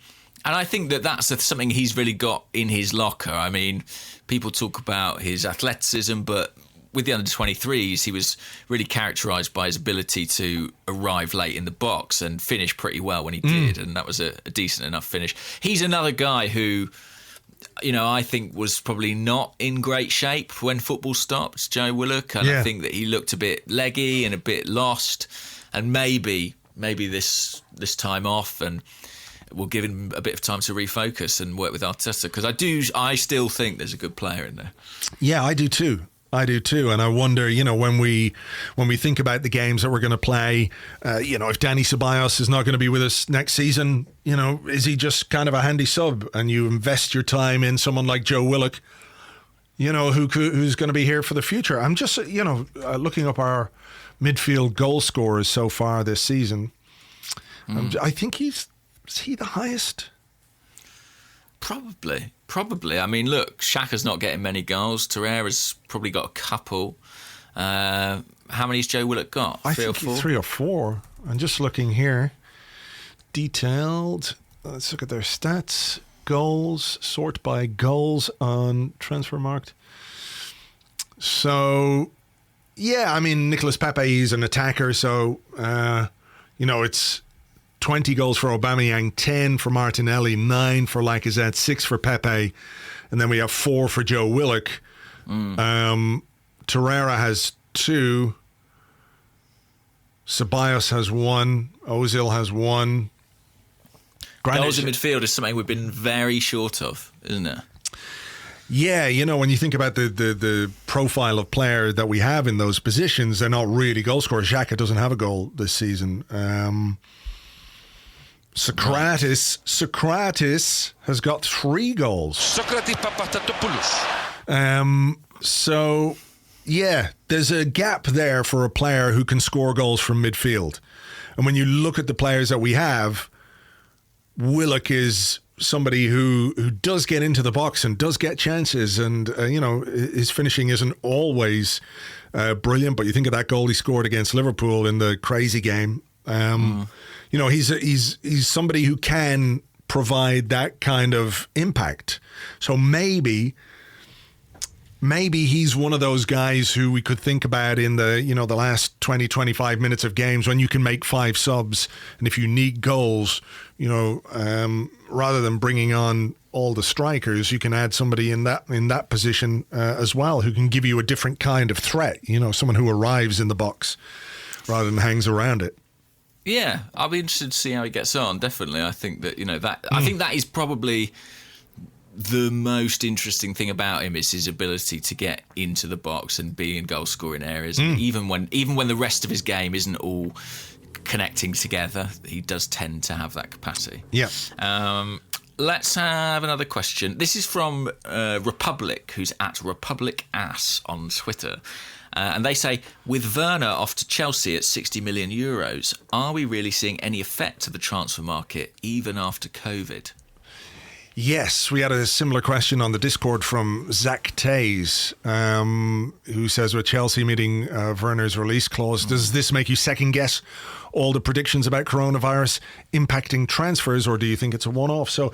I think that's something he's really got in his locker. I mean, people talk about his athleticism, but with the under-23s, he was really characterised by his ability to arrive late in the box and finish pretty well when he did, and that was a decent enough finish. He's another guy who, you know, I think was probably not in great shape when football stopped, Joe Willock, and I think that he looked a bit leggy and a bit lost, and maybe this time off and we'll give him a bit of time to refocus and work with Arteta, because I still think there's a good player in there. Yeah, I do too. And I wonder, you know, when we think about the games that we're going to play, you know, if Danny Ceballos is not going to be with us next season, you know, is he just kind of a handy sub? And you invest your time in someone like Joe Willock, you know, who's going to be here for the future. I'm just, you know, looking up our midfield goal scorers so far this season. I think is he the highest? Probably. I mean, look, Xhaka's not getting many goals. Torreira's probably got a couple. How many has Joe Willock got? I think 3 or 4. I'm just looking here. Detailed. Let's look at their stats. Goals. Sort by goals on Transfermarkt. So, yeah, I mean, Nicolas Pepe is an attacker. So, you know, it's 20 goals for Aubameyang, 10 for Martinelli, 9 for Lacazette, 6 for Pepe, and then we have 4 for Joe Willock. Torreira has 2. Ceballos has 1. Ozil has 1. Goals in midfield is something we've been very short of, isn't it? Yeah, you know, when you think about the profile of player that we have in those positions, they're not really goal scorers. Xhaka doesn't have a goal this season. Socrates has got 3 goals. Socrates Papastatopoulos. So, yeah, there's a gap there for a player who can score goals from midfield. And when you look at the players that we have, Willock is somebody who does get into the box and does get chances. And, you know, his finishing isn't always brilliant, but you think of that goal he scored against Liverpool in the crazy game. You know, he's somebody who can provide that kind of impact. So maybe he's one of those guys who we could think about in the, you know, the last 20, 25 minutes of games when you can make 5 subs. And if you need goals, you know, rather than bringing on all the strikers, you can add somebody in that position as well, who can give you a different kind of threat, you know, someone who arrives in the box rather than hangs around it. Yeah, I'll be interested to see how he gets on. Definitely, I think that, you know, I think that is probably the most interesting thing about him, is his ability to get into the box and be in goal scoring areas. Even when the rest of his game isn't all connecting together, he does tend to have that capacity. Yeah. Let's have another question. This is from Republic, who's at Republic Ass on Twitter. And they say, with Werner off to Chelsea at 60 million euros, are we really seeing any effect to the transfer market even after COVID? Yes, we had a similar question on the Discord from Zach Tays, who says, with Chelsea meeting Werner's release clause, does this make you second guess all the predictions about coronavirus impacting transfers, or do you think it's a one-off? So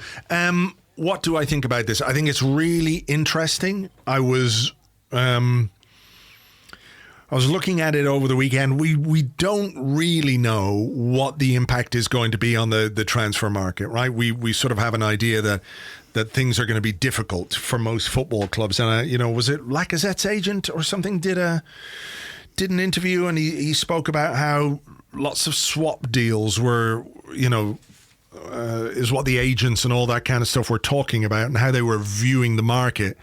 what do I think about this? I think it's really interesting. I was looking at it over the weekend. We don't really know what the impact is going to be on the transfer market, right? We sort of have an idea that things are going to be difficult for most football clubs. And, you know, was it Lacazette's agent or something did an interview, and he spoke about how lots of swap deals were, is what the agents and all that kind of stuff were talking about and how they were viewing the market.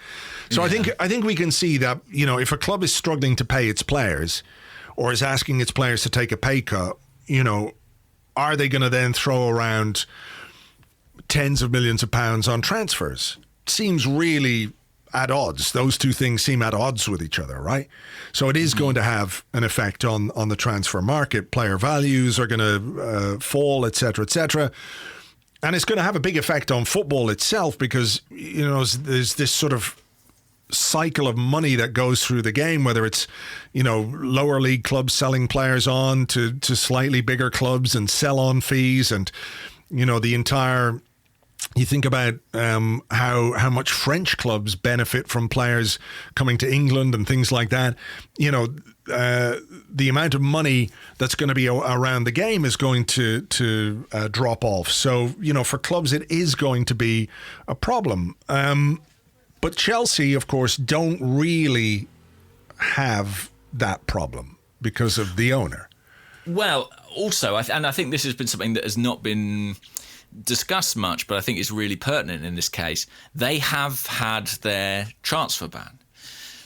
So I think we can see that, if a club is struggling to pay its players or is asking its players to take a pay cut, are they going to then throw around tens of millions of pounds on transfers? Seems really at odds. Those two things seem at odds with each other, right? So it is going to have an effect on the transfer market. Player values are going to fall, et cetera, and it's going to have a big effect on football itself because there's this sort of cycle of money that goes through the game, whether it's lower league clubs selling players on to slightly bigger clubs and sell on fees, and the entire. You think about how much French clubs benefit from players coming to England and things like that. The amount of money that's going to be around the game is going to drop off. So, for clubs, it is going to be a problem. But Chelsea, of course, don't really have that problem because of the owner. Well, also, I think this has been something that has not been discussed much, but I think it's really pertinent in this case. They have had their transfer ban.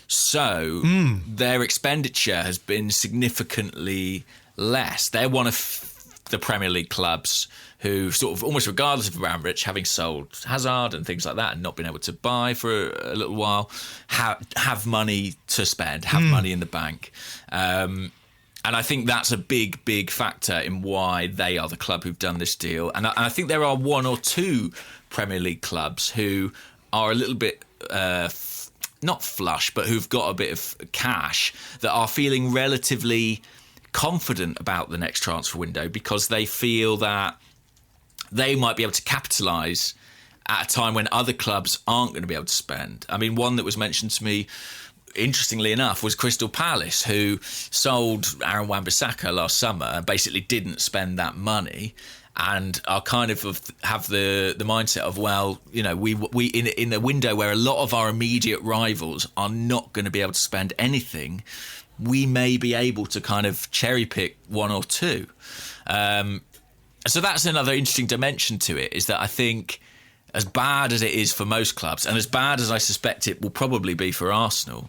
So their expenditure has been significantly less. They're one of the Premier League clubs who sort of, almost regardless of Abramovich, having sold Hazard and things like that and not been able to buy for a little while, have money to spend, have money in the bank. And I think that's a big, big factor in why they are the club who've done this deal. And I think there are one or two Premier League clubs who are a little bit, not flush, but who've got a bit of cash that are feeling relatively confident about the next transfer window because they feel that they might be able to capitalise at a time when other clubs aren't going to be able to spend. I mean, one that was mentioned to me, interestingly enough, was Crystal Palace, who sold Aaron Wan-Bissaka last summer and basically didn't spend that money and are kind of have the mindset of, well, we in a window where a lot of our immediate rivals are not going to be able to spend anything, we may be able to kind of cherry pick one or two. So that's another interesting dimension to it, is that I think as bad as it is for most clubs, and as bad as I suspect it will probably be for Arsenal,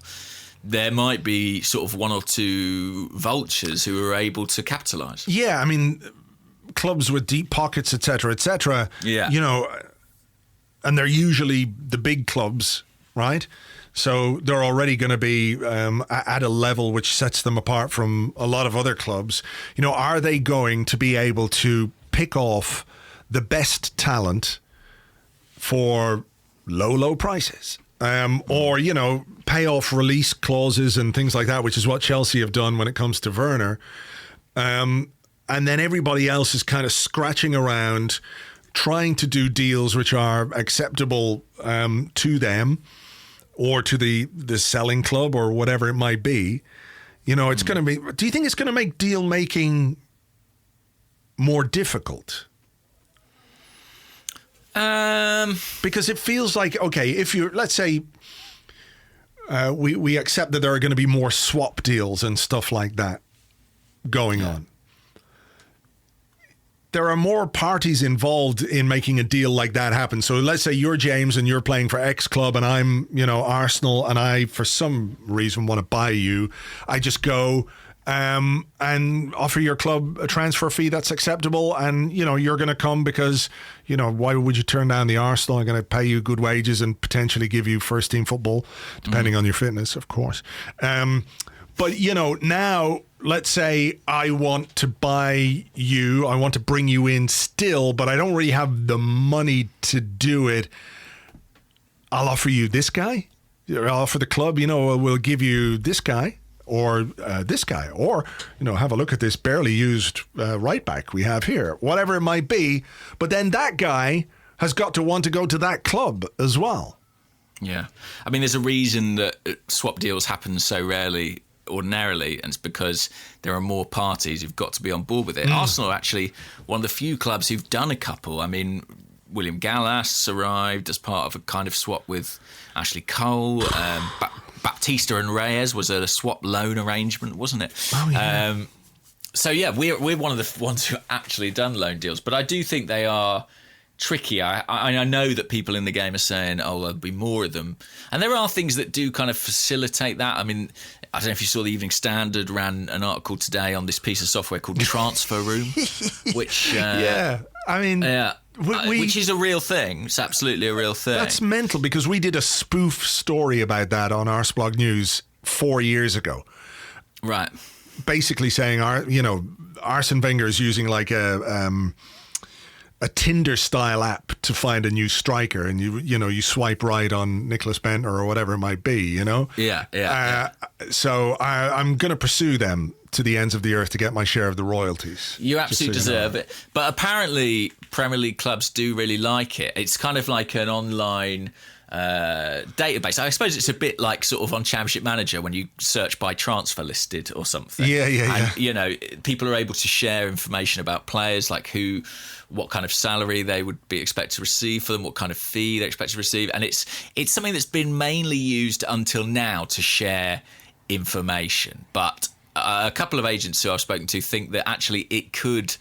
there might be sort of one or two vultures who are able to capitalise. Yeah, I mean, clubs with deep pockets, etc., yeah. And they're usually the big clubs, right? So they're already going to be at a level which sets them apart from a lot of other clubs. Are they going to be able to pick off the best talent for low prices, or pay off release clauses and things like that, which is what Chelsea have done when it comes to Werner, and then everybody else is kind of scratching around trying to do deals which are acceptable to them or to the selling club or whatever it might be. It's going to be. Do you think it's going to make deal making more difficult? Because it feels like, okay, if you're, let's say, we accept that there are going to be more swap deals and stuff like that going on. There are more parties involved in making a deal like that happen. So let's say you're James and you're playing for X club and I'm, Arsenal, and I, for some reason, want to buy you. I just go and offer your club a transfer fee that's acceptable, and you're going to come because why would you turn down the Arsenal? I'm going to pay you good wages and potentially give you first team football, depending on your fitness, of course. But now let's say I want to buy you, I want to bring you in still, but I don't really have the money to do it. I'll offer you this guy. I'll offer the club, we'll give you this guy. Or this guy, or have a look at this barely used right back we have here, whatever it might be. But then that guy has got to want to go to that club as well. Yeah, I mean, there's a reason that swap deals happen so rarely ordinarily, and it's because there are more parties who've got to be on board with it. Arsenal are actually one of the few clubs who've done a couple. I mean, William Gallas arrived as part of a kind of swap with Ashley Cole. Baptista and Reyes was a swap loan arrangement, wasn't it? Oh, yeah. So yeah, we're one of the ones who actually done loan deals, but I do think they are tricky. I know that people in the game are saying, oh, there'll be more of them. And there are things that do kind of facilitate that. I mean, I don't know if you saw the Evening Standard ran an article today on this piece of software called Transfer Room, which... which is a real thing. It's absolutely a real thing. That's mental, because we did a spoof story about that on Arseblog News 4 years ago. Right. Basically saying, Arsene Wenger is using like a Tinder-style app to find a new striker, and you swipe right on Nicholas Bentner or whatever it might be, Yeah. So I'm going to pursue them to the ends of the earth to get my share of the royalties. You absolutely deserve it. But apparently Premier League clubs do really like it. It's kind of like an online database. I suppose it's a bit like sort of on Championship Manager when you search by transfer listed or something. Yeah. And, people are able to share information about players, like what kind of salary they would be expected to receive for them, what kind of fee they expect to receive. And it's something that's been mainly used until now to share information. But a couple of agents who I've spoken to think that actually it could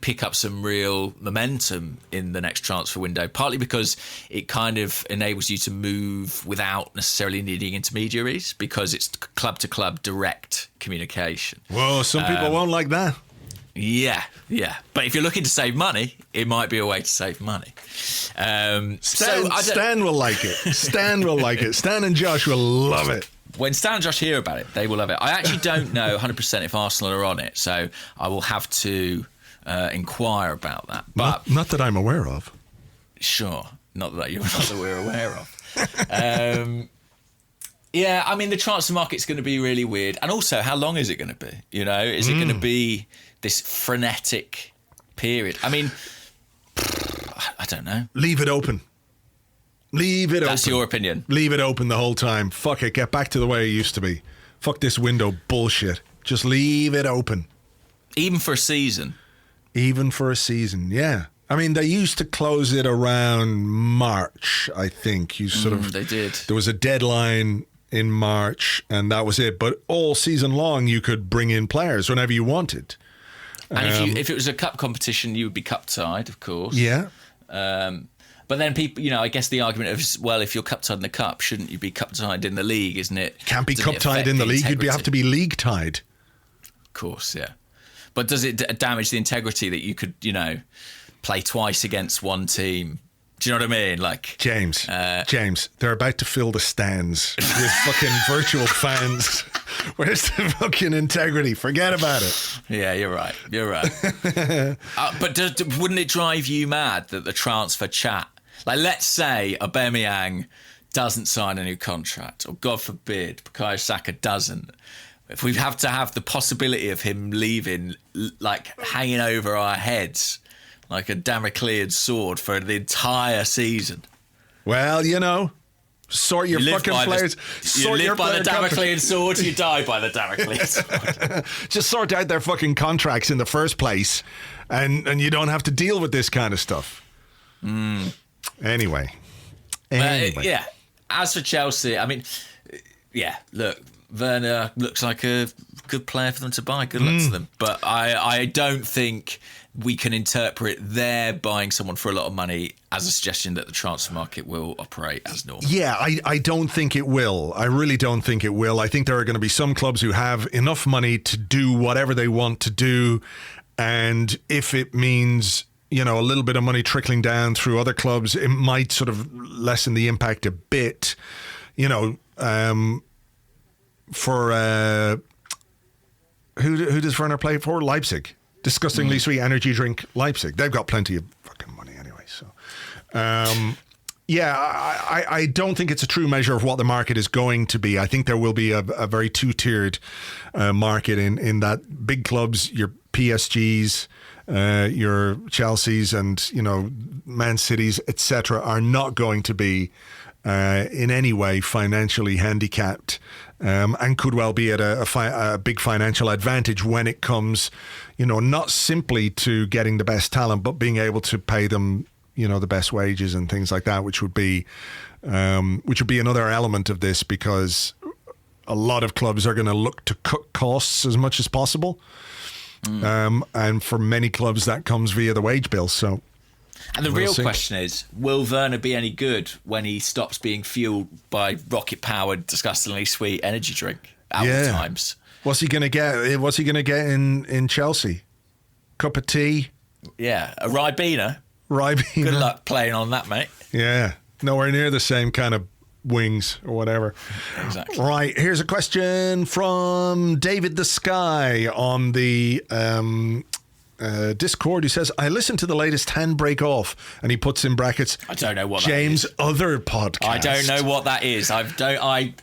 pick up some real momentum in the next transfer window, partly because it kind of enables you to move without necessarily needing intermediaries, because it's club-to-club direct communication. Well, some people won't like that. Yeah. But if you're looking to save money, it might be a way to save money. Stan will like it. Stan will like it. Stan and Josh will love it. When Stan and Josh hear about it, they will love it. I actually don't know 100% if Arsenal are on it, so I will have to inquire about that. But not that I'm aware of. Sure, not that we're aware of. Yeah, I mean, the transfer market's going to be really weird. And also, how long is it going to be? Is it going to be this frenetic period? I mean, I don't know. Leave it open. That's your opinion. Leave it open the whole time. Fuck it. Get back to the way it used to be. Fuck this window bullshit. Just leave it open. Even for a season. Yeah. I mean, they used to close it around March, I think. They did. There was a deadline in March, and that was it. But all season long, you could bring in players whenever you wanted. And if it was a cup competition, you would be cup tied, of course. Yeah. But then people, I guess the argument of, well, if you're cup tied in the cup, shouldn't you be cup tied in the league, isn't it? Can't be cup tied in the league. You'd have to be league tied. Of course, yeah. But does it damage the integrity that you could, play twice against one team? Do you know what I mean? Like James, they're about to fill the stands with fucking virtual fans. Where's the fucking integrity? Forget about it. Yeah, you're right. But wouldn't it drive you mad that the transfer chat, like let's say Aubameyang doesn't sign a new contract, or God forbid, Bukayo Saka doesn't. If we have to have the possibility of him leaving, like hanging over our heads like a Damoclean sword for the entire season. Well, sort your fucking players. You live by the Damoclean sword, you die by the Damoclean sword. Just sort out their fucking contracts in the first place, and you don't have to deal with this kind of stuff. Anyway. Yeah. As for Chelsea, I mean, yeah, look, Werner looks like a good player for them to buy. Good luck to them. But I don't think we can interpret their buying someone for a lot of money as a suggestion that the transfer market will operate as normal. Yeah, I don't think it will. I really don't think it will. I think there are going to be some clubs who have enough money to do whatever they want to do. And if it means, a little bit of money trickling down through other clubs, it might sort of lessen the impact a bit. For who does Werner play for? Leipzig. Disgustingly sweet energy drink Leipzig. They've got plenty of fucking money anyway. So, I don't think it's a true measure of what the market is going to be. I think there will be a very two-tiered market in that big clubs, your PSGs, your Chelseas and, Man Cities, etc., are not going to be in any way financially handicapped and could well be at a big financial advantage when it comes, not simply to getting the best talent, but being able to pay them, the best wages and things like that, which would be another element of this, because a lot of clubs are going to look to cut costs as much as possible. And for many clubs, that comes via the wage bill. So, and the real question is, will Werner be any good when he stops being fueled by rocket-powered, disgustingly sweet energy drink at all times? What's he going to get? What's he going to get in Chelsea? Cup of tea? Yeah, a Ribena. Ribena. Good luck playing on that, mate. Yeah, nowhere near the same kind of wings or whatever. Exactly. Right, here's a question from David the Sky on the Discord. He says, I listened to the latest Handbrake Off, and he puts in brackets, I don't know what James' that is. other podcast. I don't know what that is. Not that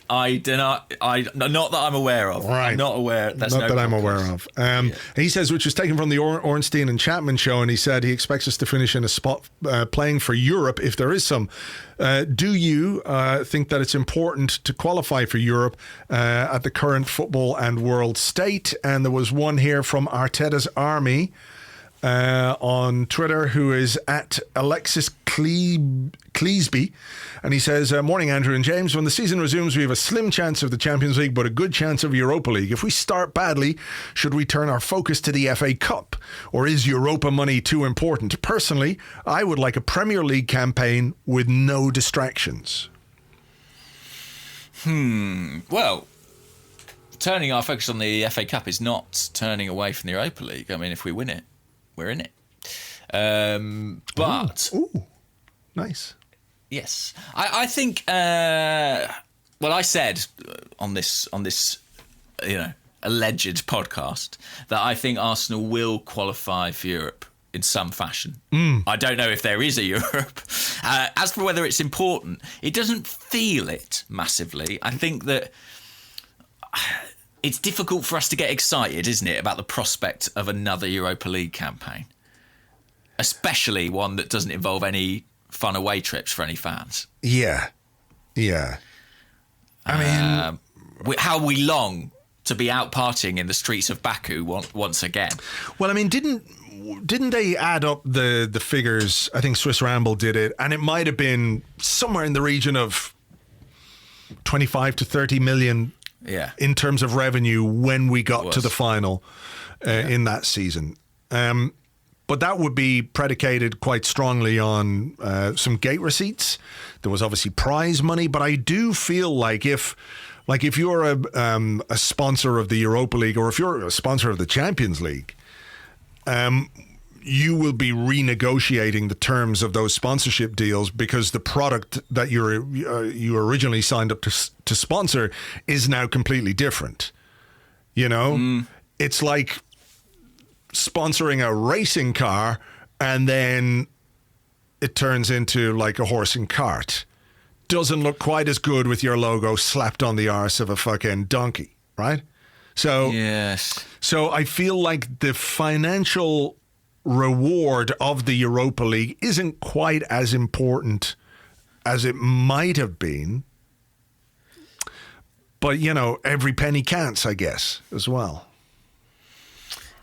I'm aware of. Right. I'm not aware. That's not no that I'm podcast. aware of. He says, which was taken from the Ornstein and Chapman show, and he said he expects us to finish in a spot playing for Europe if there is some. Do you think that it's important to qualify for Europe at the current football and world state? And there was one here from Arteta's Army on Twitter who is at Alexis Cleesby, and he says, morning Andrew and James, when the season resumes we have a slim chance of the Champions League but a good chance of Europa League. If we start badly, should we turn our focus to the FA Cup, or is Europa money too important? Personally, I would like a Premier League campaign with no distractions. Well, turning our focus on the FA Cup is not turning away from the Europa League. I mean, if we win it, we're in it. But Ooh, nice. yes, I think. Well, I said on this alleged podcast that I think Arsenal will qualify for Europe in some fashion. I don't know if there is a Europe. As for whether it's important, it doesn't feel it massively. I think that it's difficult for us to get excited, isn't it, about the prospect of another Europa League campaign, especially one that doesn't involve any fun away trips for any fans. Yeah. I mean, how we long to be out partying in the streets of Baku once again. well, I mean, didn't they add up the figures? I think Swiss Ramble did it, and it might have been somewhere in the region of 25 to 30 million in terms of revenue when we got to the final in that season. But that would be predicated quite strongly on some gate receipts. There was obviously prize money, but I do feel like if you're a sponsor of the Europa League, or if you're a sponsor of the Champions League, you will be renegotiating the terms of those sponsorship deals, because the product that you originally signed up to sponsor is now completely different. You know, it's like sponsoring a racing car and then it turns into like a horse and cart. Doesn't look quite as good with your logo slapped on the arse of a fucking donkey, right? So yes. So I feel like the financial reward of the Europa League isn't quite as important as it might have been. But, you know, every penny counts, I guess, as well.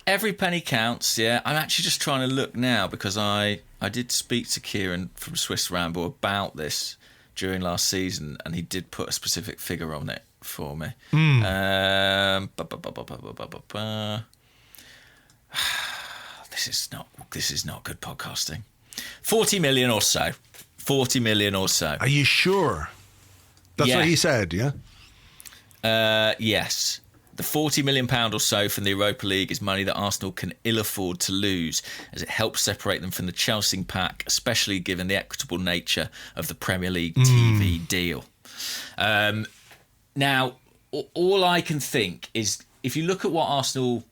Every penny counts, yeah. I'm actually just trying to look now, because I did speak to Kieran from Swiss Ramble about this during last season, and he did put a specific figure on it for me. This is not good podcasting. 40 million or so. 40 million or so. Are you sure? That's what he said, yeah? Yes. The £40 million or so from the Europa League is money that Arsenal can ill afford to lose, as it helps separate them from the Chelsea pack, especially given the equitable nature of the Premier League TV deal. Now, all I can think is, if you look at what Arsenal...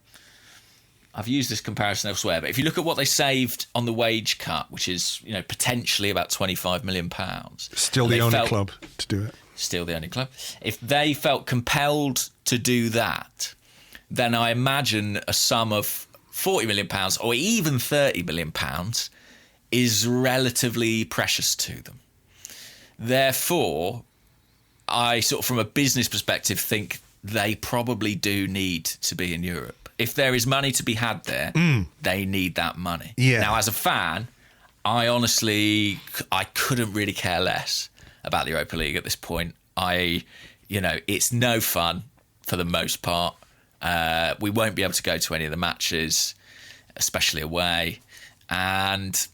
I've used this comparison elsewhere, but if you look at what they saved on the wage cut, which is, you know, potentially about £25 million... Still the only club to do it. Still the only club. If they felt compelled to do that, then I imagine a sum of £40 million or even £30 million is relatively precious to them. Therefore, I sort of, from a business perspective, think they probably do need to be in Europe. If there is money to be had there, they need that money. Yeah. Now, as a fan, I honestly couldn't really care less about the Europa League at this point. it's no fun for the most part. We won't be able to go to any of the matches, especially away. And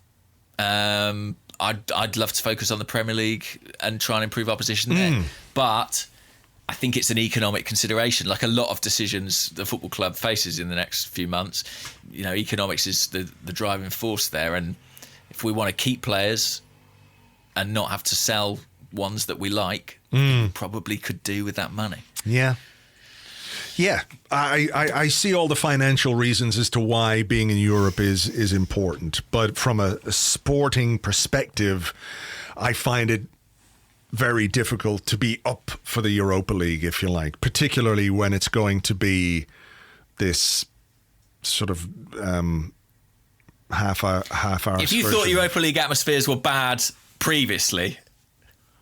I'd love to focus on the Premier League and try and improve our position there. But I think it's an economic consideration. Like a lot of decisions the football club faces in the next few months, economics is the driving force there. And if we want to keep players and not have to sell ones that we like, we probably could do with that money. Yeah. Yeah, I see all the financial reasons as to why being in Europe is important. But from a sporting perspective, I find it very difficult to be up for the Europa League, if you like, particularly when it's going to be this sort of half-hour. If you thought Europa League atmospheres were bad previously,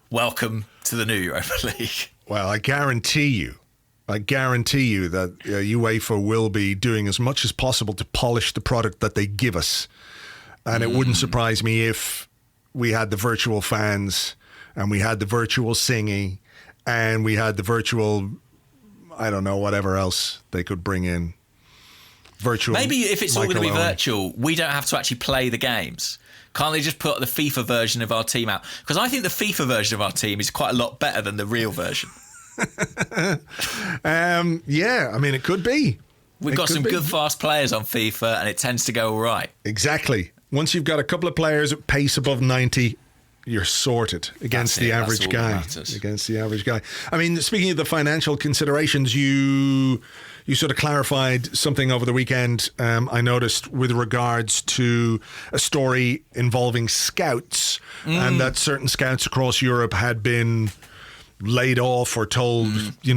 welcome to the new Europa League. Well, I guarantee you that UEFA will be doing as much as possible to polish the product that they give us. And it wouldn't surprise me if we had the virtual fans and we had the virtual singing and we had the virtual, I don't know, whatever else they could bring in. Virtual. Maybe if it's all going to be Owen. virtual, we don't have to actually play the games. Can't they just put the FIFA version of our team out? Because I think the FIFA version of our team is quite a lot better than the real version. Yeah, I mean, it could be. We've got some good fast players on FIFA and it tends to go all right. Exactly. Once you've got a couple of players at pace above 90, you're sorted against the average guy. Against the average guy. I mean, speaking of the financial considerations, you sort of clarified something over the weekend, I noticed, with regards to a story involving scouts and that certain scouts across Europe had been laid off or told, we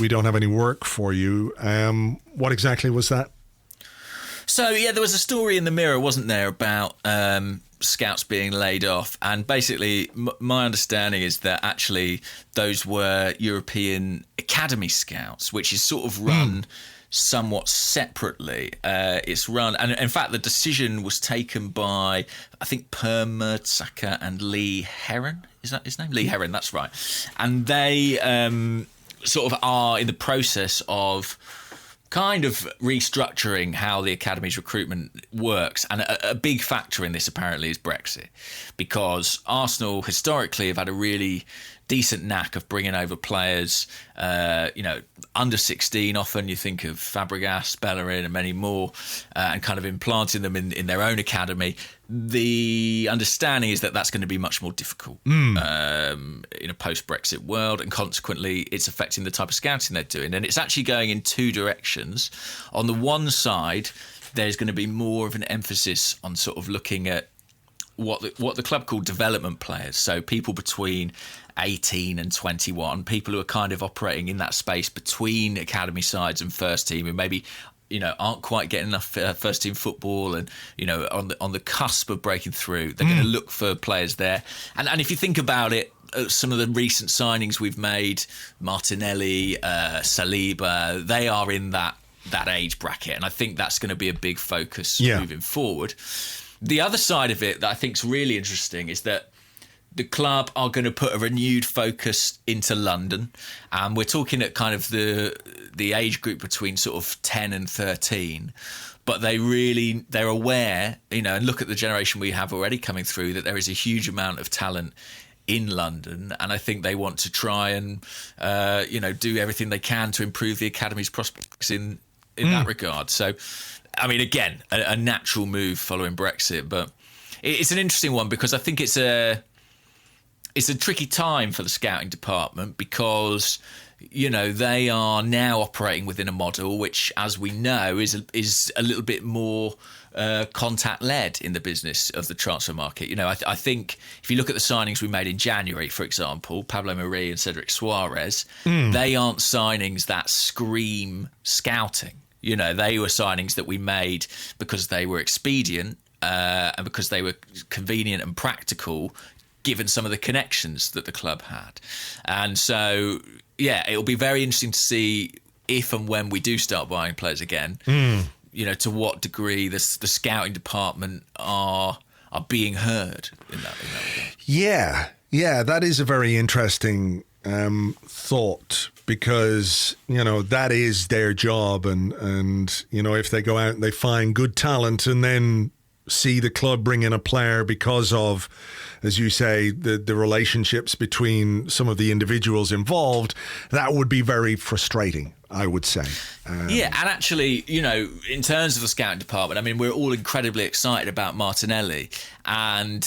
don't have any work for you. What exactly was that? So, yeah, there was a story in the Mirror, wasn't there, about scouts being laid off. And basically, my understanding is that actually those were European academy scouts, which is sort of run somewhat separately. It's run, and in fact, the decision was taken by, I think, Per Mertesacker and Lee Heron. Is that his name? Lee Heron, that's right. And they sort of are in the process of kind of restructuring how the academy's recruitment works. And a big factor in this apparently is Brexit, because Arsenal historically have had a really decent knack of bringing over players, under 16. Often you think of Fabregas, Bellerin and many more, and kind of implanting them in their own academy. The understanding is that that's going to be much more difficult in a post-Brexit world, and consequently it's affecting the type of scouting they're doing. And it's actually going in two directions. On the one side, there's going to be more of an emphasis on sort of looking at what the club call development players, so people between 18 and 21, people who are kind of operating in that space between academy sides and first team, who maybe aren't quite getting enough first team football and on the cusp of breaking through. They're going to look for players there, and if you think about it, some of the recent signings we've made, Martinelli, Saliba, they are in that age bracket, and I think that's going to be a big focus moving forward. The other side of it that I think is really interesting is that the club are going to put a renewed focus into London. And we're talking at kind of the age group between sort of 10 and 13. But they're aware, and look at the generation we have already coming through, that there is a huge amount of talent in London. And I think they want to try and, do everything they can to improve the academy's prospects in that regard. So, I mean, again, a natural move following Brexit, but it's an interesting one because I think it's a tricky time for the scouting department because, they are now operating within a model which, as we know, is a little bit more contact-led in the business of the transfer market. I think if you look at the signings we made in January, for example, Pablo Mari and Cedric Suarez, they aren't signings that scream scouting. They were signings that we made because they were expedient and because they were convenient and practical, given some of the connections that the club had. And so, it'll be very interesting to see if and when we do start buying players again, to what degree the scouting department are being heard in that regard. Yeah, that is a very interesting thought, because, you know, that is their job. And, you know, if they go out and they find good talent and then see the club bring in a player because of, as you say, the relationships between some of the individuals involved, that would be very frustrating, I would say. Yeah, and actually, you know, in terms of the scouting department, I mean, we're all incredibly excited about Martinelli, and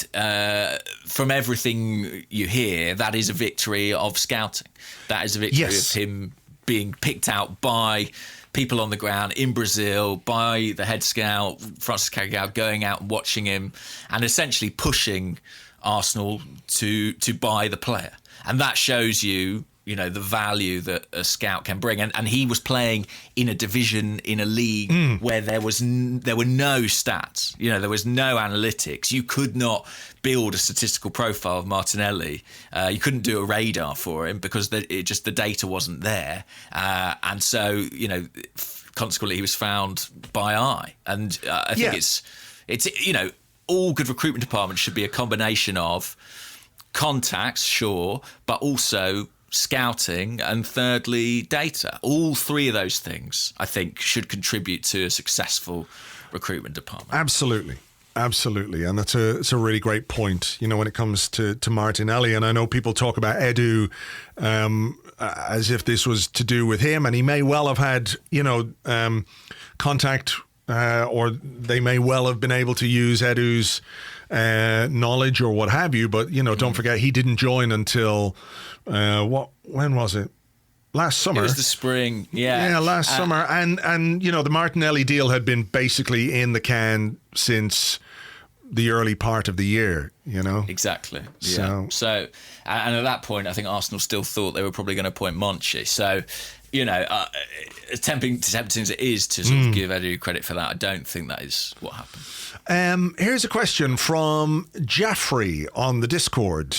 from everything you hear, that is a victory of scouting. That is a victory of him being picked out by people on the ground in Brazil, by the head scout, Francis Carregal, going out and watching him and essentially pushing Arsenal to buy the player. And that shows you, you know, the value that a scout can bring. And he was playing in a division, in a league where there were no stats, you know, there was no analytics. You could not build a statistical profile of Martinelli. You couldn't do a radar for him because the data wasn't there. And so, you know, consequently he was found by eye. And I think it's, you know, all good recruitment departments should be a combination of contacts, sure, but also scouting, and thirdly, data. All three of those things, I think, should contribute to a successful recruitment department. Absolutely. And that's a really great point, you know, when it comes to Martinelli. And I know people talk about Edu as if this was to do with him, and he may well have had, you know, contact, or they may well have been able to use Edu's knowledge or what have you. But, you know, don't forget, he didn't join until when was it? Last summer. It was the spring, last summer. And you know, the Martinelli deal had been basically in the can since the early part of the year, you know? Exactly. Yeah. So and at that point, I think Arsenal still thought they were probably going to appoint Monchi. So, you know, tempting as it is to sort of give Edu credit for that, I don't think that is what happened. Here's a question from Jaffrey on the Discord.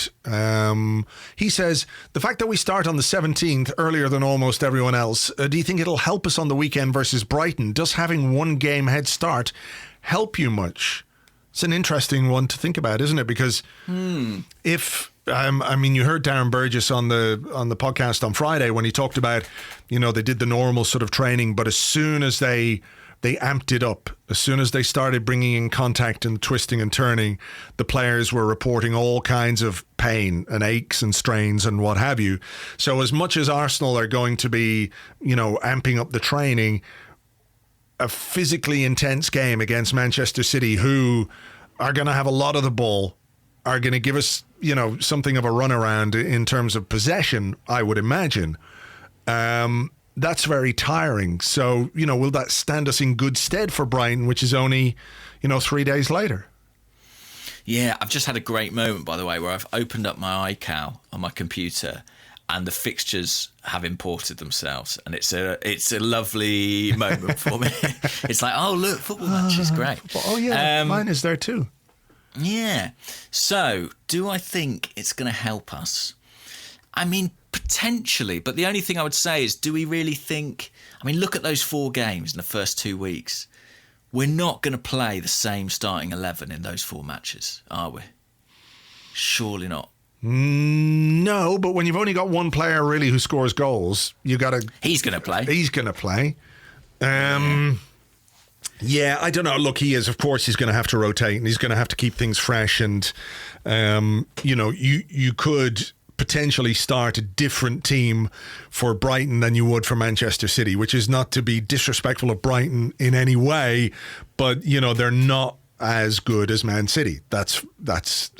He says, the fact that we start on the 17th earlier than almost everyone else, do you think it'll help us on the weekend versus Brighton? Does having one game head start help you much? It's an interesting one to think about, isn't it? Because if... I mean, you heard Darren Burgess on the podcast on Friday when he talked about, you know, they did the normal sort of training, but as soon as they amped it up, as soon as they started bringing in contact and twisting and turning, the players were reporting all kinds of pain and aches and strains and what have you. So as much as Arsenal are going to be, you know, amping up the training, a physically intense game against Manchester City, who are going to have a lot of the ball, are going to give us, you know, something of a runaround in terms of possession, I would imagine. That's very tiring. So, you know, will that stand us in good stead for Brighton, which is only, you know, 3 days later? Yeah, I've just had a great moment, by the way, where I've opened up my iCal on my computer and the fixtures have imported themselves, and it's a lovely moment for me. It's like, oh, look, football match is great. Oh, yeah, mine is there too. Yeah. So, do I think it's going to help us? I mean, potentially, but the only thing I would say is, do we really think... I mean, look at those 4 games in the first 2 weeks. We're not going to play the same starting 11 in those 4 matches, are we? Surely not. No, but when you've only got one player really who scores goals, you got to... He's going to play. He's going to play. Yeah, I don't know. Look, he's going to have to rotate, and he's going to have to keep things fresh. And, you know, you could potentially start a different team for Brighton than you would for Manchester City, which is not to be disrespectful of Brighton in any way, but, you know, they're not as good as Man City. That's.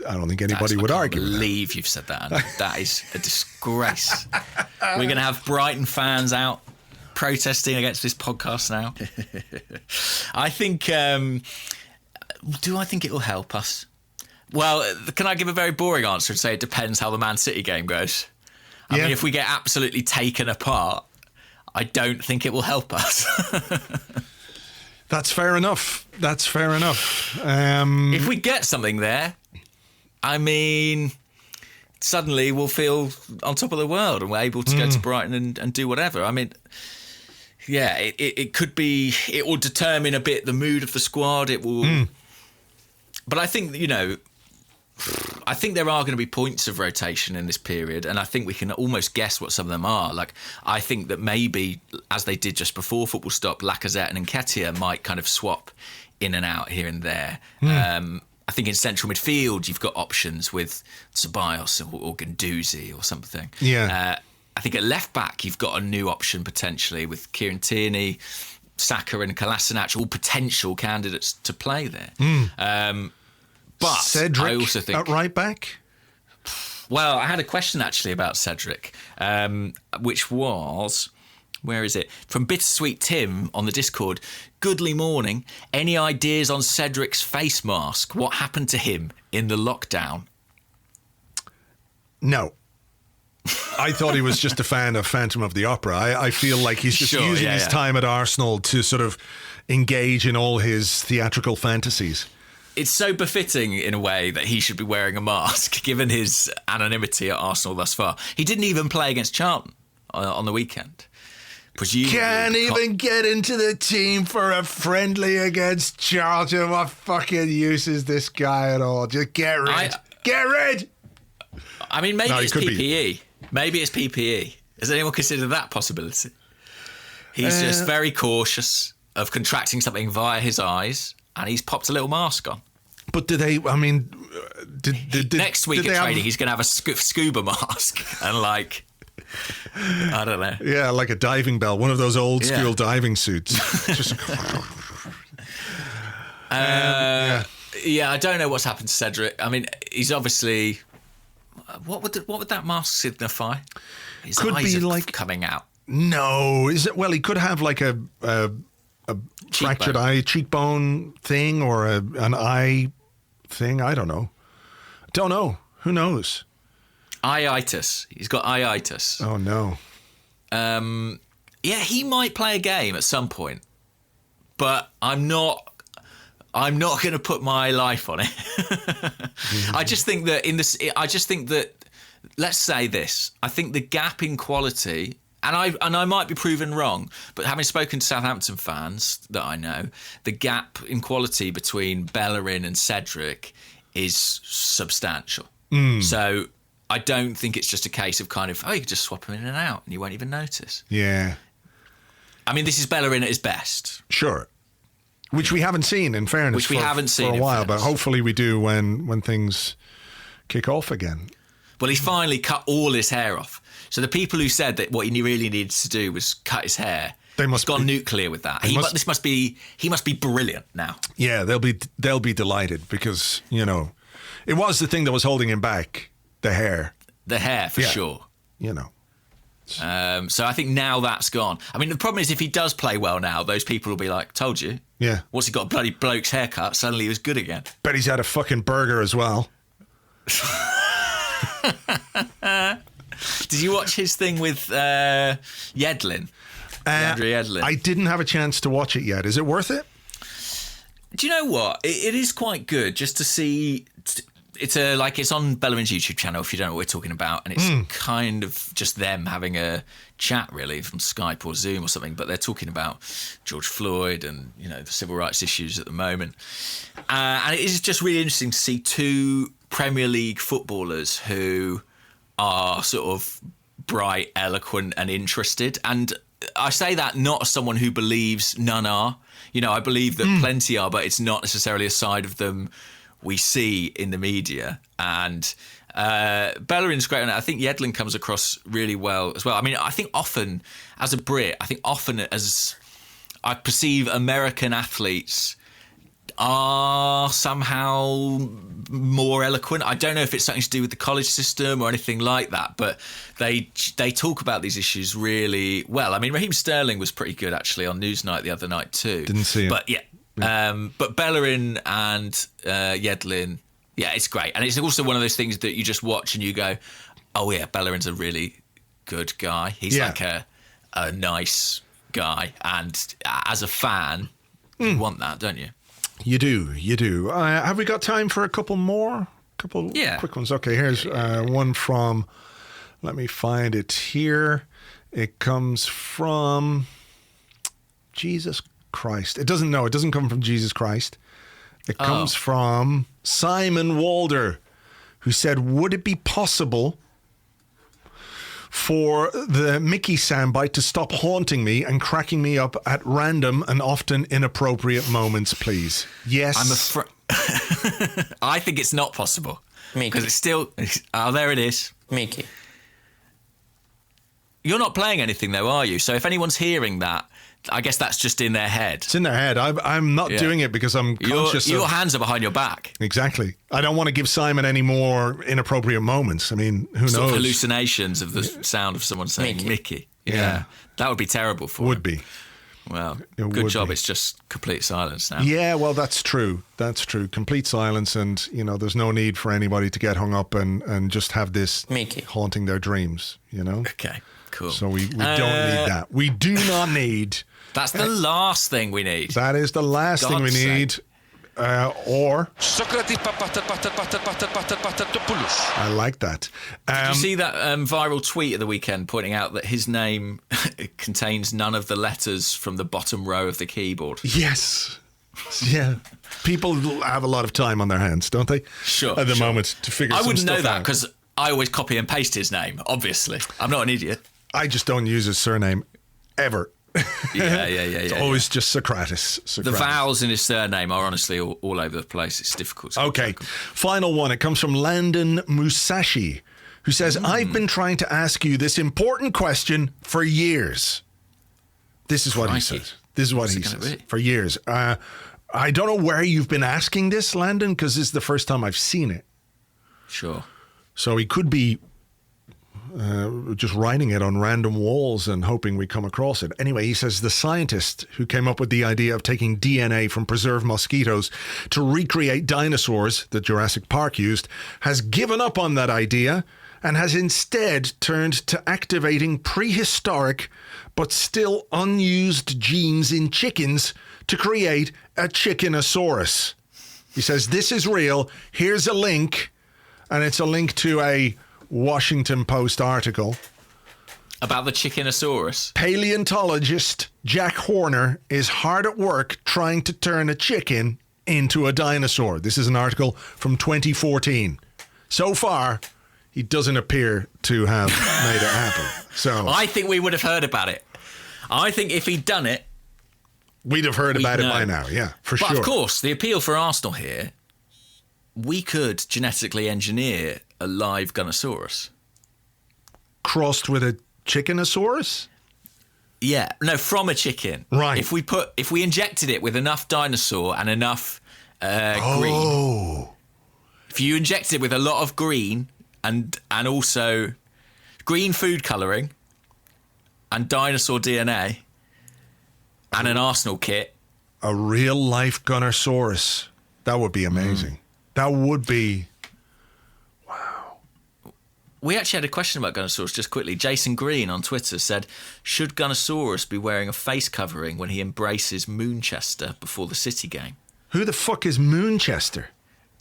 I don't think anybody would argue. I can't believe you've said that, Andy. That is a disgrace. We're going to have Brighton fans out protesting against this podcast now. I think, do I think it will help us? Well, can I give a very boring answer and say it depends how the Man City game goes? I mean, if we get absolutely taken apart, I don't think it will help us. That's fair enough. If we get something there, I mean, suddenly we'll feel on top of the world and we're able to go to Brighton and do whatever. I mean... Yeah, it could be... It will determine a bit the mood of the squad. It will... But I think, you know, I think there are going to be points of rotation in this period, and I think we can almost guess what some of them are. Like, I think that maybe, as they did just before football stopped, Lacazette and Nketiah might kind of swap in and out here and there. I think in central midfield, you've got options with Ceballos or Guendouzi or something. Yeah. I think at left back, you've got a new option potentially with Kieran Tierney, Saka and Kolasinac, all potential candidates to play there. But Cedric I also think at right back? Well, I had a question actually about Cedric, which was, where is it? From Bittersweet Tim on the Discord. Goodly morning. Any ideas on Cedric's face mask? What happened to him in the lockdown? No. I thought he was just a fan of Phantom of the Opera. I feel like he's just using his time at Arsenal to sort of engage in all his theatrical fantasies. It's so befitting in a way that he should be wearing a mask, given his anonymity at Arsenal thus far. He didn't even play against Charlton on the weekend. Presumably, can't even get into the team for a friendly against Charlton. What fucking use is this guy at all? Just get rid. Get rid! I mean, maybe it's PPE. Maybe it's PPE. Has anyone considered that possibility? He's just very cautious of contracting something via his eyes, and he's popped a little mask on. But do they, I mean, did next week at training, he's going to have a scuba mask and like, I don't know. Yeah, like a diving bell, one of those old school diving suits. Just yeah, I don't know what's happened to Cedric. I mean, he's obviously... What would that mask signify? His could eyes be are like coming out. No, is it? Well, he could have like a fractured eye, cheekbone thing, or an eye thing. I don't know. Who knows? Eye-itis. He's got eye-itis. Oh no. Yeah, he might play a game at some point, but I'm not going to put my life on it. I just think that let's say this. I think the gap in quality, and I might be proven wrong, but having spoken to Southampton fans that I know, the gap in quality between Bellerin and Cedric is substantial. So I don't think it's just a case of kind of, you can just swap them in and out and you won't even notice. Yeah. I mean, this is Bellerin at his best. Sure. Which we haven't seen, in fairness, for a while, but hopefully we do when things kick off again. Well, he's finally cut all his hair off. So the people who said that what he really needed to do was cut his hair, he's gone nuclear with that. He must be brilliant now. Yeah, they'll be delighted because, you know, it was the thing that was holding him back, the hair. The hair, for sure. You know. So I think now that's gone. I mean, the problem is if he does play well now, those people will be like, told you. Yeah. Once he got a bloody bloke's haircut, suddenly he was good again. Bet he's had a fucking burger as well. Did you watch his thing with Yedlin? Andrew Yedlin? I didn't have a chance to watch it yet. Is it worth it? Do you know what? It is quite good just to see... It's on Bellerin's YouTube channel, if you don't know what we're talking about, and it's kind of just them having a chat, really, from Skype or Zoom or something, but they're talking about George Floyd and, you know, the civil rights issues at the moment. And it is just really interesting to see two Premier League footballers who are sort of bright, eloquent and interested. And I say that not as someone who believes none are. You know, I believe that plenty are, but it's not necessarily a side of them we see in the media. And Bellerin's great on it. I think Yedlin comes across really well as well. I mean, I think often, as a Brit, as I perceive American athletes are somehow more eloquent. I don't know if it's something to do with the college system or anything like that, but they talk about these issues really well. I mean, Raheem Sterling was pretty good, actually, on Newsnight the other night too. Didn't see it. But yeah. But Bellerin and Yedlin, yeah, it's great. And it's also one of those things that you just watch and you go, oh yeah, Bellerin's a really good guy. He's like a nice guy. And as a fan, you want that, don't you? You do. Have we got time for a couple more? Quick ones. Okay, here's one from, let me find it here. It comes from Jesus Christ. It doesn't come from Jesus Christ. It comes from Simon Walder. who said, would it be possible for the Mickey soundbite to stop haunting me and cracking me up at random and often inappropriate moments, please? Yes. I think it's not possible. Mickey. Because it's still... Oh, there it is. Mickey. You're not playing anything, though, are you? So if anyone's hearing that, I guess that's just in their head. It's in their head. I'm not doing it because I'm conscious Your hands are behind your back. Exactly. I don't want to give Simon any more inappropriate moments. I mean, who knows? Sort of hallucinations of the sound of someone saying Mickey. Yeah. That would be terrible for Would him. be. Well, It good would job. be. It's just complete silence now. Yeah, well, that's true. That's true. Complete silence, and there's no need for anybody to get hung up and just have this Mickey. haunting their dreams. Okay, cool. So we don't need that. We do not need. That's the last thing we need. That is the last thing we God's need. Or Socrates Papatatopoulos. I like that. Did you see that viral tweet of the weekend pointing out that his name contains none of the letters from the bottom row of the keyboard? Yes. Yeah. People have a lot of time on their hands, don't they? Sure. At the moment to figure I some wouldn't know stuff that out. because I always copy and paste his name, obviously. I'm not an idiot. I just don't use his surname ever. Yeah. It's always just Socrates. The vowels in his surname are honestly all over the place. It's difficult. Okay, final one. It comes from Landon Musashi, who says, I've been trying to ask you this important question for years. This is what he Crikey. says. This is what What's he it gonna says. be? For years. I don't know where you've been asking this, Landon, because this is the first time I've seen it. Sure. So he could be just writing it on random walls and hoping we come across it. Anyway, he says the scientist who came up with the idea of taking DNA from preserved mosquitoes to recreate dinosaurs that Jurassic Park used has given up on that idea and has instead turned to activating prehistoric but still unused genes in chickens to create a chickenosaurus. He says, this is real. Here's a link. And it's a link to a Washington Post article. About the chickenosaurus. Paleontologist Jack Horner is hard at work trying to turn a chicken into a dinosaur. This is an article from 2014. So far, he doesn't appear to have made it happen. So I think we would have heard about it. I think if he'd done it, we'd have heard about it by know. now. Yeah, for But sure. of course, the appeal for Arsenal here, we could genetically engineer a live Gunnosaurus. Crossed with a chickenosaurus? Yeah, no, from a chicken. Right. If we injected it with enough dinosaur and enough green. Oh. If you injected it with a lot of green and also green food colouring and dinosaur DNA and an Arsenal kit. A real life Gunnosaurus. That would be amazing. That would be. We actually had a question about Gunnosaurus just quickly. Jason Green on Twitter said, should Gunnosaurus be wearing a face covering when he embraces Moonchester before the City game? Who the fuck is Moonchester?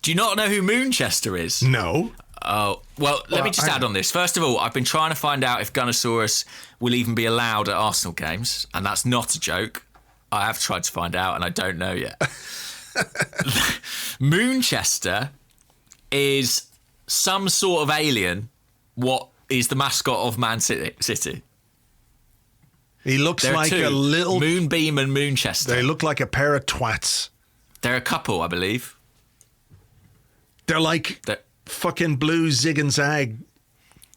Do you not know who Moonchester is? No. Oh, well, let me just add on this. First of all, I've been trying to find out if Gunnosaurus will even be allowed at Arsenal games, and that's not a joke. I have tried to find out, and I don't know yet. Moonchester is some sort of alien. What is the mascot of Man City? He looks There are like two, a little. Moonbeam and Moonchester. They look like a pair of twats. They're a couple, I believe. They're like fucking blue zig and zag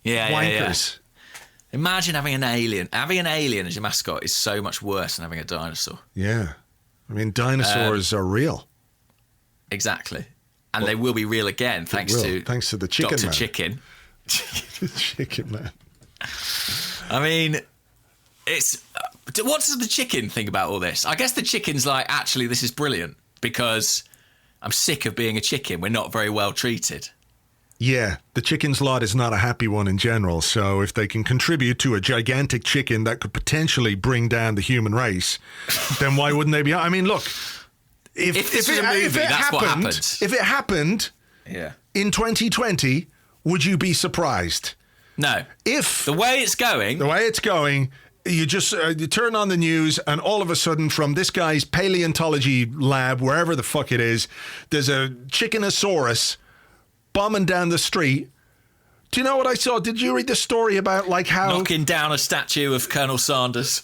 Yeah. wankers. Imagine having an alien. Having an alien as your mascot is so much worse than having a dinosaur. Yeah. I mean, dinosaurs are real. Exactly. And they will be real again thanks to the chicken Dr. man. Chicken. The chicken man. I mean, it's... what does the chicken think about all this? I guess the chicken's like, actually, this is brilliant because I'm sick of being a chicken. We're not very well treated. Yeah, the chicken's lot is not a happy one in general. So if they can contribute to a gigantic chicken that could potentially bring down the human race, then why wouldn't they be? I mean, look, If this was a movie, that's what happens. If it happened in 2020, would you be surprised? No. If the way it's going, you just you turn on the news and all of a sudden from this guy's paleontology lab, wherever the fuck it is, there's a chickenosaurus bombing down the street. Do you know what I saw? Did you read the story about like how knocking down a statue of Colonel Sanders?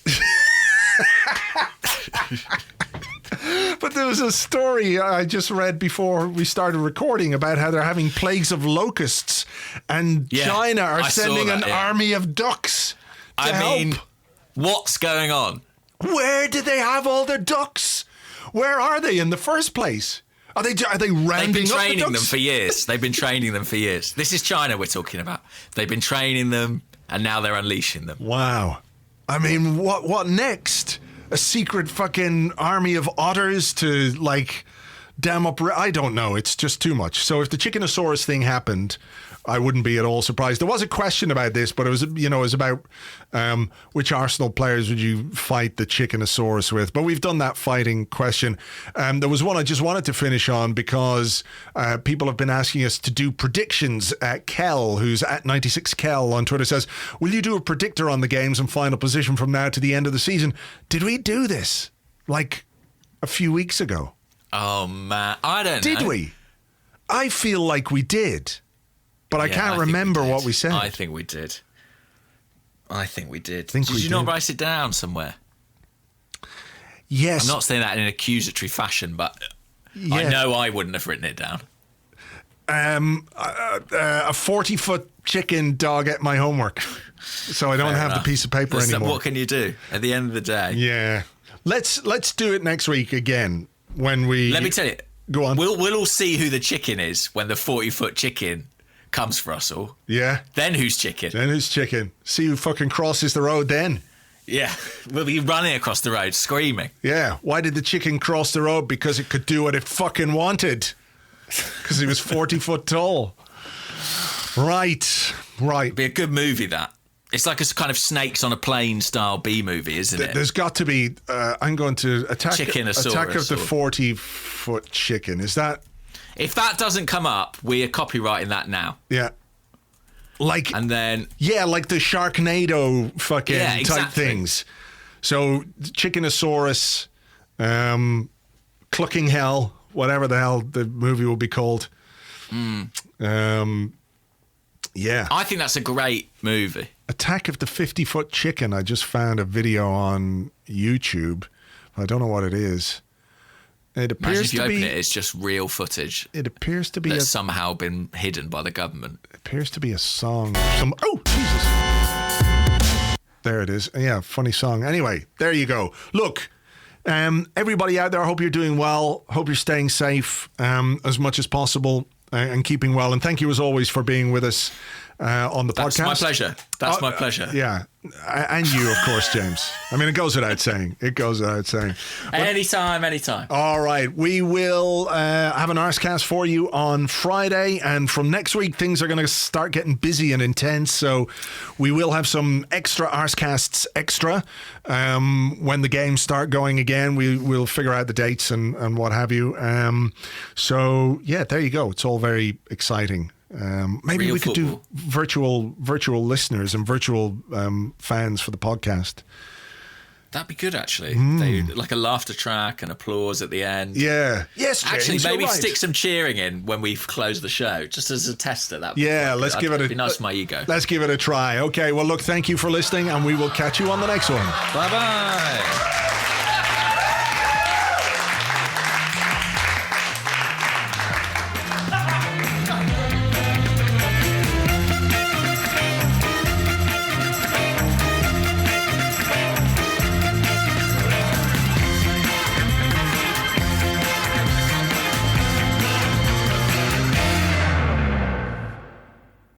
But there was a story I just read before we started recording about how they're having plagues of locusts, and China are sending an army of ducks to help. What's going on? Where did they have all their ducks? Where are they in the first place? Are they rounding up the ducks? They've been training them for years. They've been training them for years. This is China we're talking about. They've been training them, and now they're unleashing them. Wow. I mean, what next? A secret fucking army of otters to, like, dam up... I don't know. It's just too much. So if the Chickenosaurus thing happened, I wouldn't be at all surprised. There was a question about this, but it was about which Arsenal players would you fight the Chickenosaurus with. But we've done that fighting question. There was one I just wanted to finish on because people have been asking us to do predictions. Kel, who's at 96Kel on Twitter, says, will you do a predictor on the games and final position from now to the end of the season? Did we do this like a few weeks ago? Oh, man. I don't know. Did we? I feel like we did. But I can't remember what we said. I think we did. Did you not write it down somewhere? Yes. I'm not saying that in an accusatory fashion, but I know I wouldn't have written it down. A 40-foot chicken dog at my homework. So I don't have the piece of paper anymore. What can you do at the end of the day? Yeah. Let's do it next week again when we... Let me tell you. Go on. We'll all see who the chicken is when the 40-foot chicken comes for us all. Yeah. Then who's chicken? See who fucking crosses the road then. Yeah. We'll be running across the road screaming. Yeah. Why did the chicken cross the road? Because it could do what it fucking wanted. Because he was 40 foot tall. Right. It'd be a good movie, that. It's like a kind of Snakes on a Plane style B movie, isn't it? There's got to be... I'm going to Attack of the Chickenosaurus 40-foot chicken. Is that... If that doesn't come up, we are copywriting that now. Yeah. Like... And then... Yeah, like the Sharknado fucking type things. So, Chickenosaurus, Clucking Hell, whatever the hell the movie will be called. Yeah. I think that's a great movie. Attack of the 50-foot chicken. I just found a video on YouTube. I don't know what it is. It appears Imagine if you open it, it's just real footage. It appears to be that's somehow been hidden by the government. It appears to be a song. Oh, Jesus. There it is. Yeah, funny song. Anyway, there you go. Look, everybody out there, I hope you're doing well. Hope you're staying safe as much as possible and keeping well. And thank you as always for being with us on the podcast. That's my pleasure. Yeah. And you, of course, James. I mean, it goes without saying. Anytime. All right. We will have an Arsecast for you on Friday. And from next week, things are going to start getting busy and intense. So we will have some extra Arsecasts extra. When the games start going again, we'll figure out the dates and what have you. So, yeah, there you go. It's all very exciting. Maybe Real we could football. do virtual listeners and virtual fans for the podcast. That'd be good, actually. Like a laughter track and applause at the end. Yeah. Yes, James, actually, maybe you're right. stick some cheering in when we close the show, just as a tester. Let's give it a... It'd be nice for my ego. Let's give it a try. Okay, well, look, thank you for listening, and we will catch you on the next one. Bye-bye.